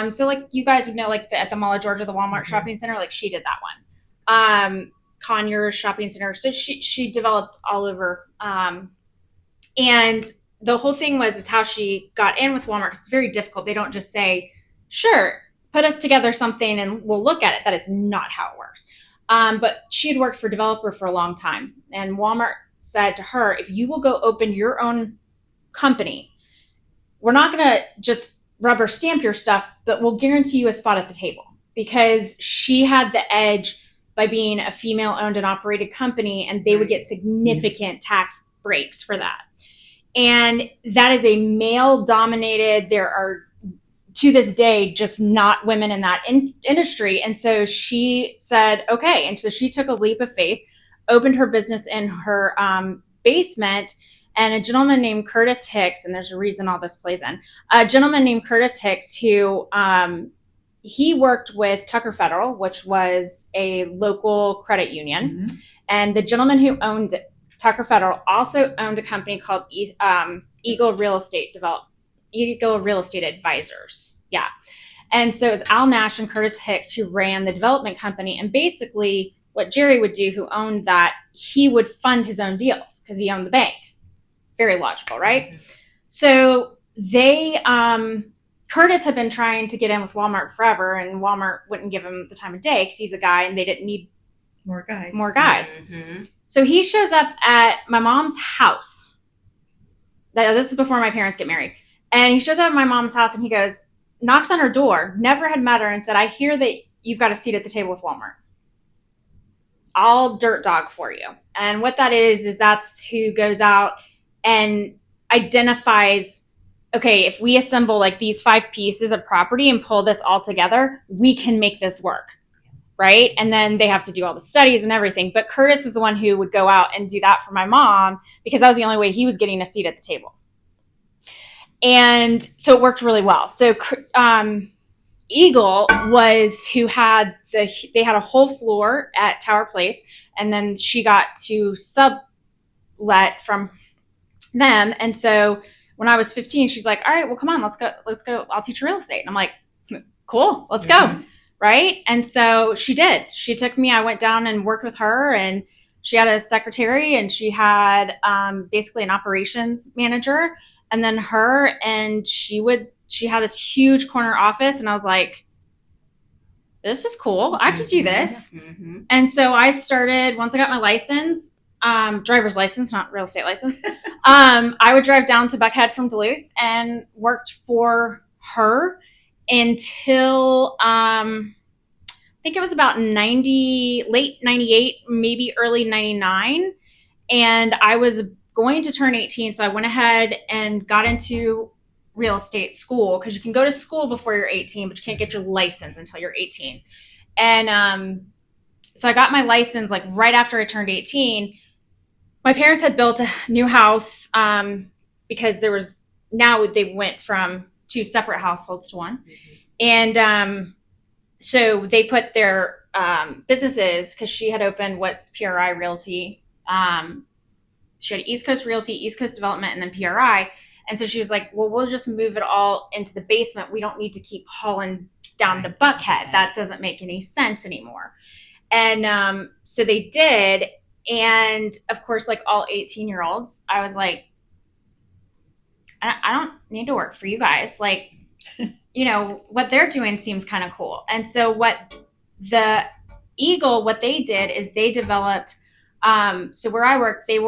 So like you guys would know, like at the Mall of Georgia, the Walmart shopping center, like she did that one. Conyers shopping center. So she developed all over. And the whole thing is how she got in with Walmart. It's very difficult. They don't just say, sure, put us together something and we'll look at it. That is not how it works. But she had worked for a developer for a long time. And Walmart said to her, if you will go open your own company, we're not going to just rubber stamp your stuff, but we'll guarantee you a spot at the table, because she had the edge by being a female owned and operated company, and they would get significant tax breaks for that. And that is a male dominated, there are to this day just not women in that industry. And so she said, okay. And so she took a leap of faith, opened her business in her basement. And a gentleman named Curtis Hicks, and there's a reason all this plays in, a gentleman named Curtis Hicks who he worked with Tucker Federal, which was a local credit union. Mm-hmm. And the gentleman who owned Tucker Federal also owned a company called Eagle Real Estate Advisors. Yeah. And so it's Al Nash and Curtis Hicks who ran the development company. And basically what Jerry would do, who owned that, he would fund his own deals because he owned the bank. Very logical, right? So they, Curtis had been trying to get in with Walmart forever, and Walmart wouldn't give him the time of day because he's a guy and they didn't need More guys. Mm-hmm. So he shows up at my mom's house. This is before my parents get married. And he shows up at my mom's house and he goes, knocks on her door, never had met her, and said, I hear that you've got a seat at the table with Walmart. I'll dirt dog for you. And what that is that's who goes out and identifies, okay, if we assemble like these 5 pieces of property and pull this all together, we can make this work. Right. And then they have to do all the studies and everything. But Curtis was the one who would go out and do that for my mom because that was the only way he was getting a seat at the table. And so it worked really well. So Eagle was who had they had a whole floor at Tower Place, and then she got to sublet from them. And so when I was 15, she's like, all right, well, come on, let's go. I'll teach you real estate. And I'm like, cool, let's go. Right. And so she did. She took me, I went down and worked with her, and she had a secretary and she had basically an operations manager, and then her, and she had this huge corner office, and I was like, this is cool. I could do this. Mm-hmm. And so I started, once I got my license, driver's license, not real estate license, I would drive down to Buckhead from Duluth and worked for her until I think it was about late 98, maybe early 99. And I was going to turn 18. So I went ahead and got into real estate school, because you can go to school before you're 18, but you can't get your license until you're 18. And so I got my license like right after I turned 18. My parents had built a new house because now they went from 2 separate households to one. And so they put their businesses, because she had opened what's PRI Realty. She had East Coast Realty, East Coast Development, and then PRI. And so she was like, well, we'll just move it all into the basement. We don't need to keep hauling down to Buckhead. That doesn't make any sense anymore. And so they did. And of course, like all 18-year-olds, I was like, I don't need to work for you guys. Like, what they're doing seems kind of cool. And so what the Eagle, what they did is they developed, so where I worked, they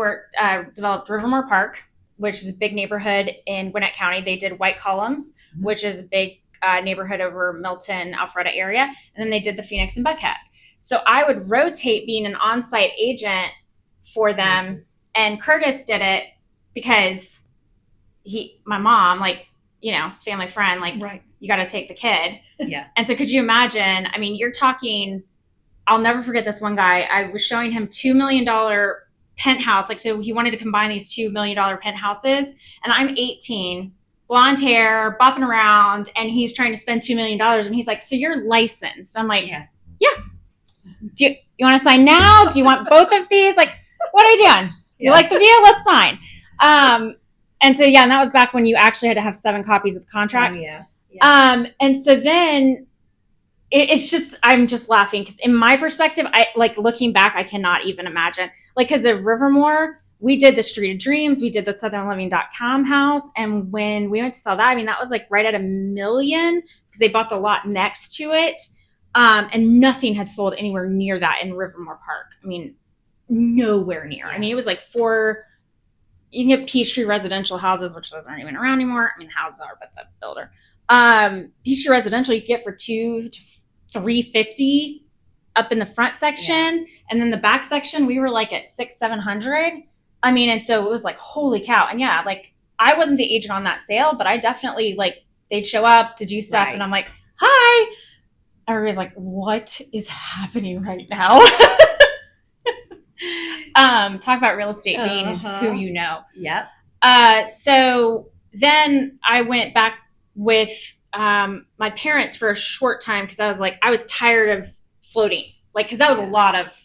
developed Rivermore Park, which is a big neighborhood in Gwinnett County. They did White Columns, which is a big neighborhood over Milton, Alpharetta area. And then they did the Phoenix and Buckhead. So I would rotate being an on-site agent for them. And Curtis did it because my mom, like, family friend, like, Right. You got to take the kid. Yeah. And so could you imagine, I mean, you're talking, I'll never forget this one guy. I was showing him $2 million penthouse. Like, so he wanted to combine these $2 million penthouses. And I'm 18, blonde hair, bopping around, and he's trying to spend $2 million. And he's like, so you're licensed? I'm like, yeah. Do you want to sign now? Do you want both of these? Like, what are you doing? You like the view? Let's sign. And so, and that was back when you actually had to have 7 copies of the contract. Oh, yeah. And so then it's just, I'm just laughing because in my perspective, I like looking back, I cannot even imagine, like, because of Rivermore, we did the Street of Dreams, we did the southernliving.com house. And when we went to sell that, I mean, that was like right at $1 million because they bought the lot next to it. And nothing had sold anywhere near that in Rivermore Park. I mean, nowhere near. I mean, it was like 4, you can get Peachtree residential houses, which those aren't even around anymore. I mean, houses are, but the builder. Peachtree residential, you can get for $200 to $350 up in the front section. Yeah. And then the back section, we were like at $600-700. I mean, and so it was like, holy cow. And yeah, like I wasn't the agent on that sale, but I definitely like, they'd show up to do stuff. Right. And I'm like, hi. Everybody's like, what is happening right now? Talk about real estate being who you know. Yep. So then I went back with my parents for a short time because I was like, I was tired of floating. Like, because that was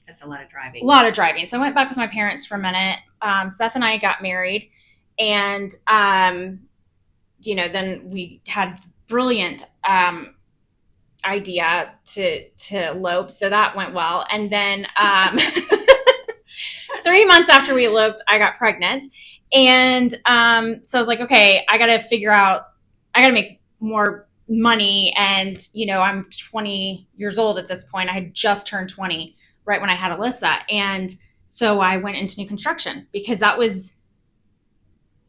that's a lot of driving. A lot of driving. So I went back with my parents for a minute. Seth and I got married, and then we had brilliant idea to elope, so that went well. And then 3 months after we eloped, I got pregnant, and so I was like, okay, I got to make more money. And, I'm 20 years old at this point. I had just turned 20 right when I had Alyssa. And so I went into new construction because that was,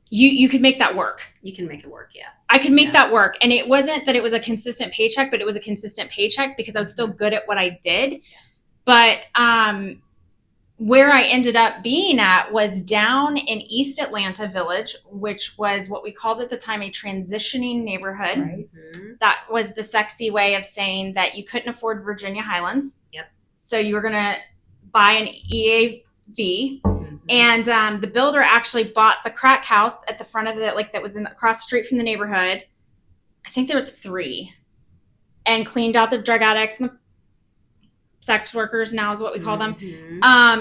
you could make that work. You can make it work, yeah. I could make that work. And it wasn't that it was a consistent paycheck, but it was a consistent paycheck because I was still good at what I did. But where I ended up being at was down in East Atlanta Village, which was what we called at the time a transitioning neighborhood. Right. That was the sexy way of saying that you couldn't afford Virginia Highlands. Yep. So you were going to buy an EAV. And the builder actually bought the crack house at the front of that was across the street from the neighborhood. I think there was 3, and cleaned out the drug addicts and the sex workers, now is what we call them.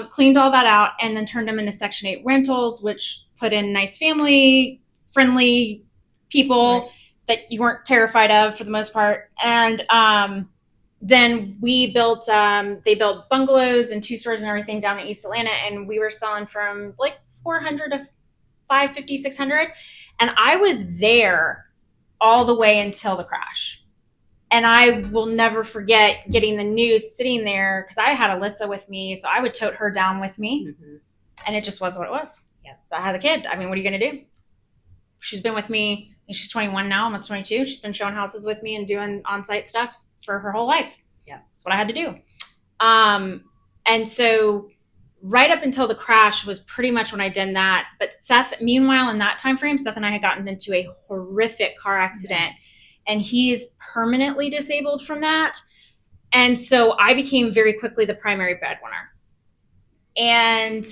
Cleaned all that out and then turned them into Section 8 rentals, which put in nice family friendly people that you weren't terrified of for the most part. And then we built, they built bungalows and 2 stores and everything down in East Atlanta. And we were selling from like 400 to 550, 600. And I was there all the way until the crash. And I will never forget getting the news sitting there because I had Alyssa with me. So I would tote her down with me. And it just was what it was. Yeah. I had a kid. I mean, what are you going to do? She's been with me. She's 21 now, almost 22. She's been showing houses with me and doing on-site stuff for her whole life. Yeah. That's what I had to do. And so right up until the crash was pretty much when I did that. But Seth, meanwhile, in that time frame, Seth and I had gotten into a horrific car accident. And he's permanently disabled from that. And so I became very quickly the primary breadwinner. And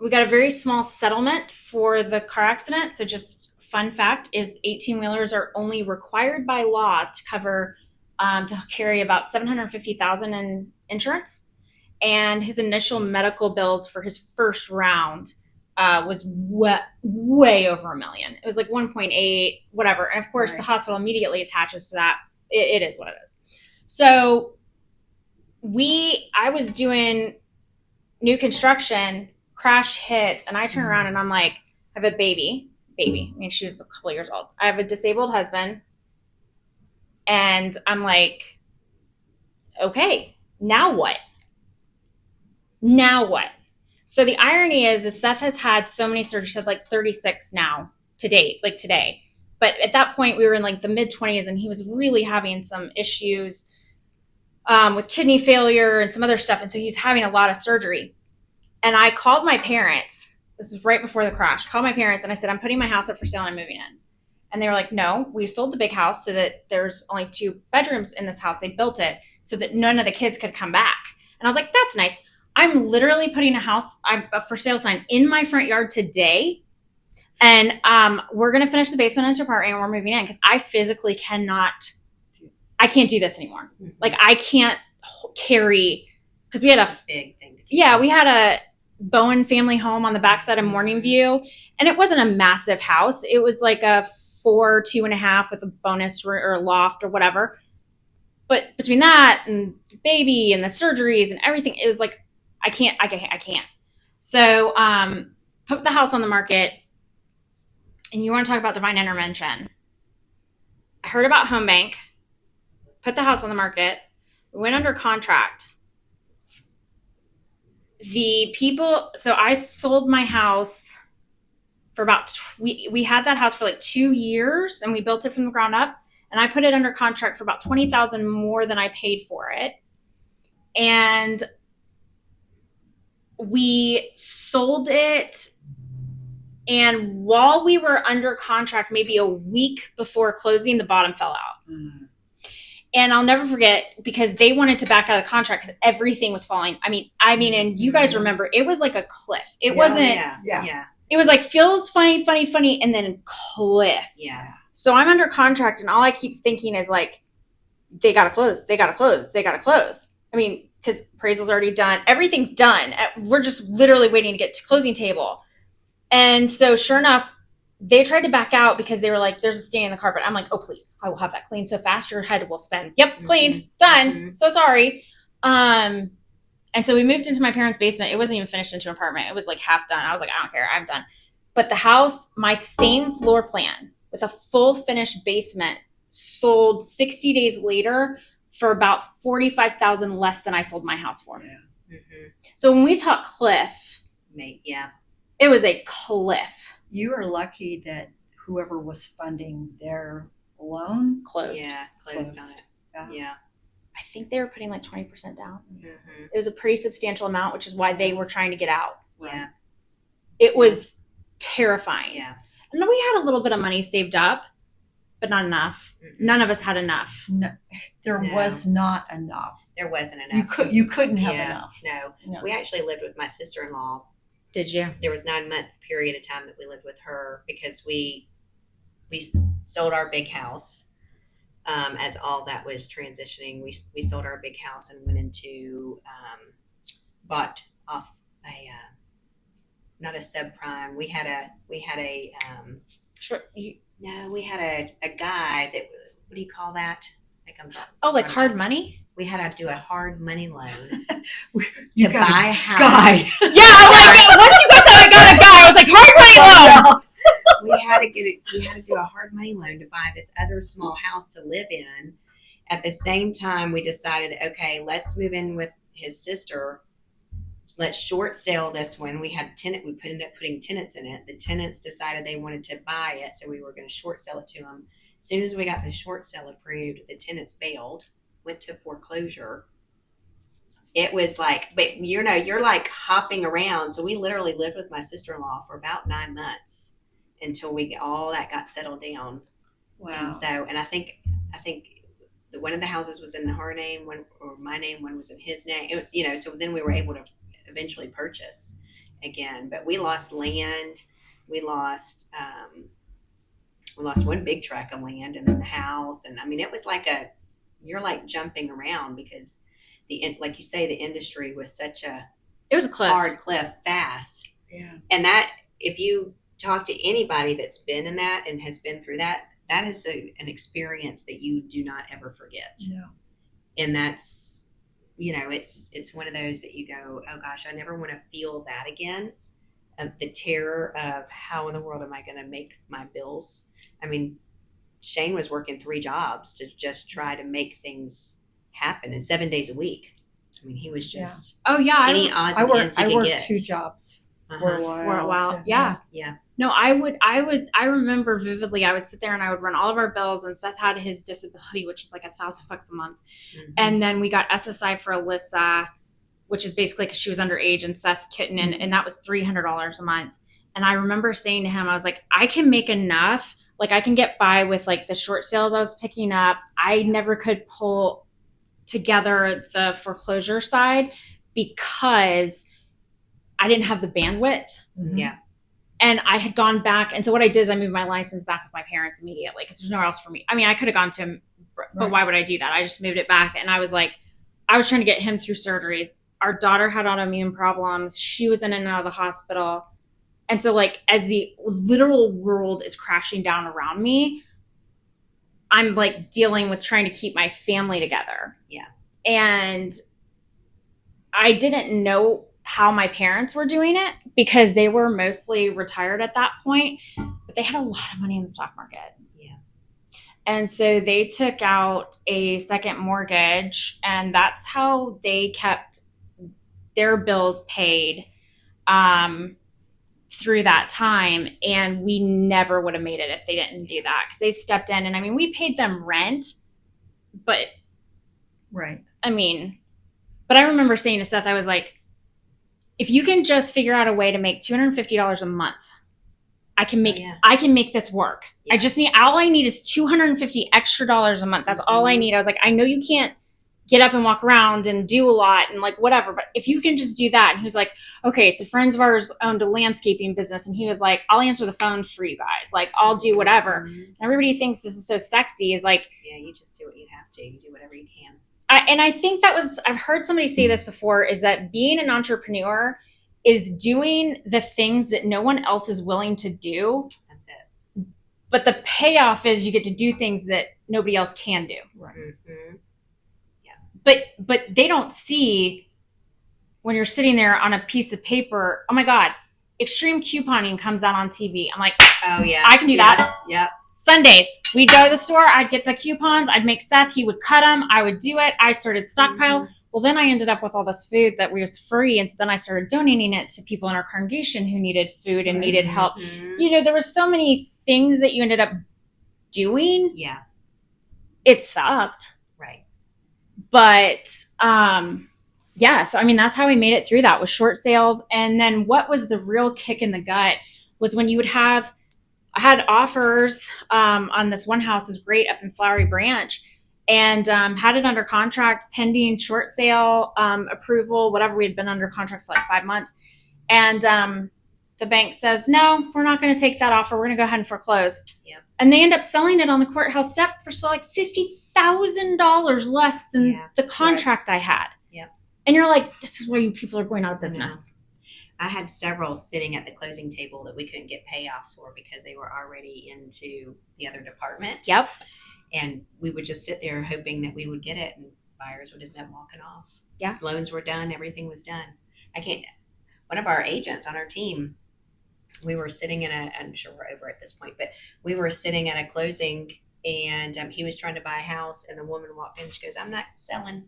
we got a very small settlement for the car accident. So just fun fact is 18-wheelers are only required by law to cover, to carry about $750,000 in insurance. And his initial medical bills for his first round was way over $1 million. It was like 1.8, whatever. And of course, the hospital immediately attaches to that. It is what it is. So I was doing new construction, crash hits, and I turn around and I'm like, I have a baby. I mean, she was a couple years old. I have a disabled husband. And I'm like, okay, now what? So the irony is Seth has had so many surgeries, he had like 36 now to date, like today. But at that point, we were in like the mid-20s, and he was really having some issues with kidney failure and some other stuff. And so he's having a lot of surgery. And I called my parents. This is right before the crash. I called my parents and I said, I'm putting my house up for sale and I'm moving in. And they were like, no, we sold the big house so that there's only 2 bedrooms in this house. They built it so that none of the kids could come back. And I was like, that's nice. I'm literally putting a for sale sign in my front yard today. And we're going to finish the basement into apartment and we're moving in because I physically I can't do this anymore. Like I can't carry, because we had a big thing. We had a Bowen family home on the backside of Morning View. And it wasn't a massive house. It was like a 2.5 with a bonus or loft or whatever. But between that and baby and the surgeries and everything, it was like, I can't. So put the house on the market, and you want to talk about divine intervention. I heard about Home Bank, put the house on the market, we went under contract. So I sold my house for about, we had that house for like 2 years, and we built it from the ground up, and I put it under contract for about $20,000 more than I paid for it. And we sold it, and while we were under contract, maybe a week before closing, the bottom fell out. And I'll never forget, because they wanted to back out of the contract because everything was falling. I mean, and you guys remember, it was like a cliff. It wasn't. Yeah. It was like feels funny, and then cliff. Yeah. So I'm under contract, and all I keep thinking is like, they gotta close. I mean, because appraisal's already done. Everything's done. We're just literally waiting to get to closing table. And so sure enough, they tried to back out because they were like, there's a stain in the carpet. I'm like, oh, please, I will have that cleaned so fast your head will spin. Yep, cleaned, done. So sorry. And so we moved into my parents' basement. It wasn't even finished into an apartment. It was like half done. I was like, I don't care. I'm done. But the house, my same floor plan with a full finished basement sold 60 days later for about 45,000 less than I sold my house for. Yeah. Mm-hmm. So when we talk cliff, Yeah. it was a cliff. You are lucky that whoever was funding their loan Closed. Yeah. Closed on it. Yeah. I think they were putting like 20% down. Mm-hmm. It was a pretty substantial amount, which is why they were trying to get out. Yeah. It was terrifying. Yeah. And then we had a little bit of money saved up, but not enough. Mm-mm. None of us had enough. No, there No. was not enough. There wasn't enough. You couldn't have Yeah. enough. No. We actually lived with my sister-in-law. Did you? There was 9-month period of time that we lived with her because we sold our big house. As all that was transitioning, we sold our big house and went into bought off a not a subprime. We had a Sure. no, we had a guy that was, what do you call that? Like hard money? We had to do a hard money loan You to got buy a house. guy. Yeah, I'm like, once you got to I got a guy, I was like, hard money loan. We had to do a hard money loan to buy this other small house to live in. At the same time, we decided, okay, let's move in with his sister. Let's short sale this one. We ended up putting tenants in it. The tenants decided they wanted to buy it, so we were going to short sell it to them. As soon as we got the short sale approved, the tenants bailed, went to foreclosure. It was like, but you're like hopping around. So we literally lived with my sister-in-law for about 9 months until all that got settled down. Wow. And so, and I think one of the houses was in her name, one or my name, one was in his name. It was, so then we were able to eventually purchase again. But we lost land. We lost one big tract of land and then the house. And I mean, it was like you're like jumping around because like you say, the industry was such It was a cliff. hard cliff fast. Yeah. And that, if you talk to anybody that's been in that and has been through that, that is an experience that you do not ever forget. No. And that's, it's one of those that you go, oh gosh, I never want to feel that again. Of the terror of how in the world am I going to make my bills? I mean, Shane was working 3 jobs to just try to make things happen, and 7 days a week. I mean, he was just Oh yeah, any odds I and ends he worked could worked get. 2 jobs for Uh-huh. a while. for a while. too. Yeah. Yeah. No, I remember vividly. I would sit there and I would run all of our bills, and Seth had his disability, which was like $1,000 a month. Mhm. And then we got SSI for Alyssa, which is basically because she was underage, and Seth Kitten, and that was $300 a month. And I remember saying to him, I was like, I can make enough. Like I can get by with like the short sales I was picking up. I never could pull together the foreclosure side because I didn't have the bandwidth. Mhm. Yeah. And I had gone back. And so what I did is I moved my license back with my parents immediately because there's nowhere else for me. I mean, I could have gone to him, but Right. why would I do that? I just moved it back. And I was like, I was trying to get him through surgeries. Our daughter had autoimmune problems. She was in and out of the hospital. And so like as the literal world is crashing down around me, I'm like dealing with trying to keep my family together. Yeah. And I didn't know how my parents were doing it because they were mostly retired at that point, but they had a lot of money in the stock market. Yeah. And so they took out a second mortgage, and that's how they kept their bills paid through that time. And we never would have made it if they didn't do that because they stepped in. And I mean, we paid them rent, but Right. I mean, but I remember saying to Seth, I was like, if you can just figure out a way to make $250 a month, I can make I can make this work. Yeah. All I need is $250 extra a month. That's all I need. I was like, I know you can't get up and walk around and do a lot and like whatever, but if you can just do that. And he was like, okay, so friends of ours owned a landscaping business, and he was like, I'll answer the phone for you guys. Like, I'll do whatever. Mhm. And everybody thinks this is so sexy. Is like, Yeah, you just do what you have to. You do whatever you can. I think I've heard somebody say this before, is that being an entrepreneur is doing the things that no one else is willing to do. That's it. But the payoff is you get to do things that nobody else can do. Right. Mm-hmm. But they don't see when you're sitting there on a piece of paper, oh my God, extreme couponing comes out on TV. I'm like, Oh yeah, I can do that. Yep. Sundays, we'd go to the store. I'd get the coupons. I'd make Seth. He would cut them. I would do it. I started stockpile. Mm-hmm. Well, then I ended up with all this food that was free. And so then I started donating it to people in our congregation who needed food and needed help. Mm-hmm. You know, there were so many things that you ended up doing. Yeah. It sucked. Right. But yeah, so I mean, that's how we made it through that with short sales. And then what was the real kick in the gut was when you would I had offers on this one house, is great up in Flowery Branch, and had it under contract pending short sale approval, whatever. We had been under contract for like 5 months. And the bank says, no, we're not going to take that offer. We're going to go ahead and foreclose. Yep. And they end up selling it on the courthouse step for like $50,000 less than the contract I had. Yep. And you're like, this is where you people are going out of business. I had several sitting at the closing table that we couldn't get payoffs for because they were already into the other department. Yep. And we would just sit there hoping that we would get it, and buyers would end up walking off. Yeah. Loans were done. Everything was done. One of our agents on our team, we were sitting I'm sure we're over at this point, but we were sitting at a closing, and he was trying to buy a house, and the woman walked in. She goes, I'm not selling.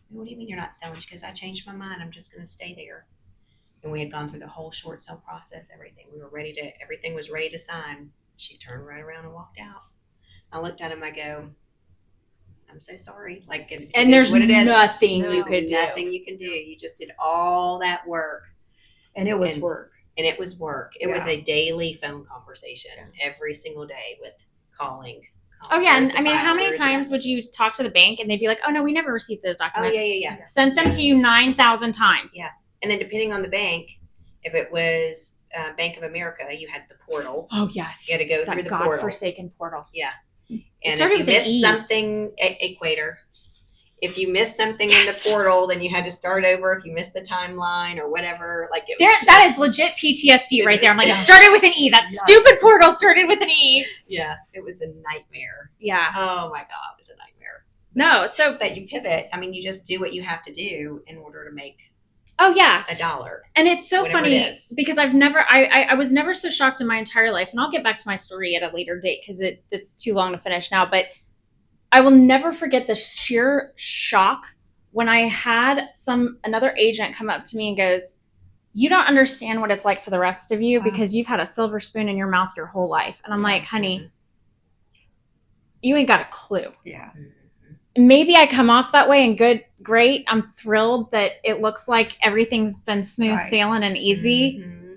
What do you mean you're not selling? She goes, I changed my mind. I'm just going to stay there. And we had gone through the whole short sale process, everything. Everything was ready to sign. She turned right around and walked out. I looked at him, I go, I'm so sorry. And there's what it is. nothing you could do. Nothing you can do. You just did all that work. And it was work. And it was work. It was a daily phone conversation every single day with calling. Oh, yeah. And I mean, how many times would you talk to the bank and they'd be like, oh, no, we never received those documents. Oh, yeah. Sent them to you 9,000 times. Yeah. And then depending on the bank, if it was Bank of America, you had the portal. Oh, yes. You had to go through the portal. godforsaken portal. Yeah. It And started if you with an missed E. something, Equator. If you missed something in the portal, then you had to start over. If you missed the timeline or whatever, That is legit PTSD right there. I'm like, Yeah. it started with an E. That stupid portal started with an E. Yeah, it was a nightmare. Yeah. Oh my God, it was a nightmare. No, so But you pivot. I mean, you just do what you have to do in order to make oh yeah. $1. And it's so Whatever funny it is. because I was never so shocked in my entire life, and I'll get back to my story at a later date because it's too long to finish now, but I will never forget the sheer shock when I had another agent come up to me and goes, you don't understand what it's like for the rest of you because you've had a silver spoon in your mouth your whole life. And I'm like, honey, you ain't got a clue. Yeah. Maybe I come off that way and great. I'm thrilled that it looks like everything's been smooth sailing and easy. Mm-hmm.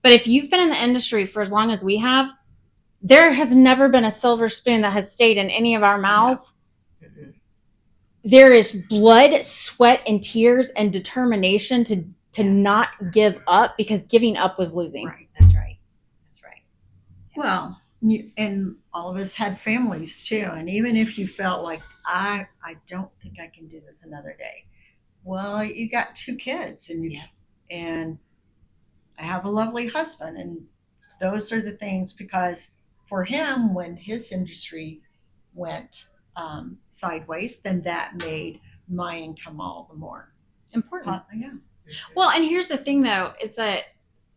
But if you've been in the industry for as long as we have, there has never been a silver spoon that has stayed in any of our mouths. No. Mm-hmm. There is blood, sweat, and tears and determination to not give up because giving up was losing. Right. That's right. That's right. Well, and all of us had families too. And even if you felt like, I don't think I can do this another day. Well, you got 2 kids and I have a lovely husband. And those are the things, because for him, when his industry went sideways, then that made my income all the more Important. yeah. Well, and here's the thing though, is that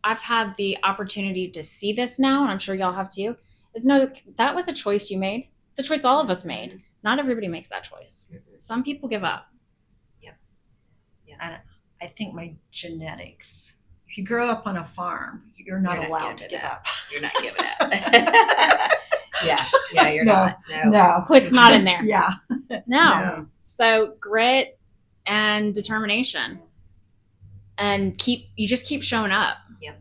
I've had the opportunity to see this now, and I'm sure y'all have too, is no, that was a choice you made. It's a choice all of us made. Not everybody makes that choice. Some people give up. Yep. And I think my genetics, if you grow up on a farm, you're not allowed to give up. You're not giving up. Yeah, you're not. No. No. It's not in there. Yeah. No. So grit and determination. And you just keep showing up. Yep.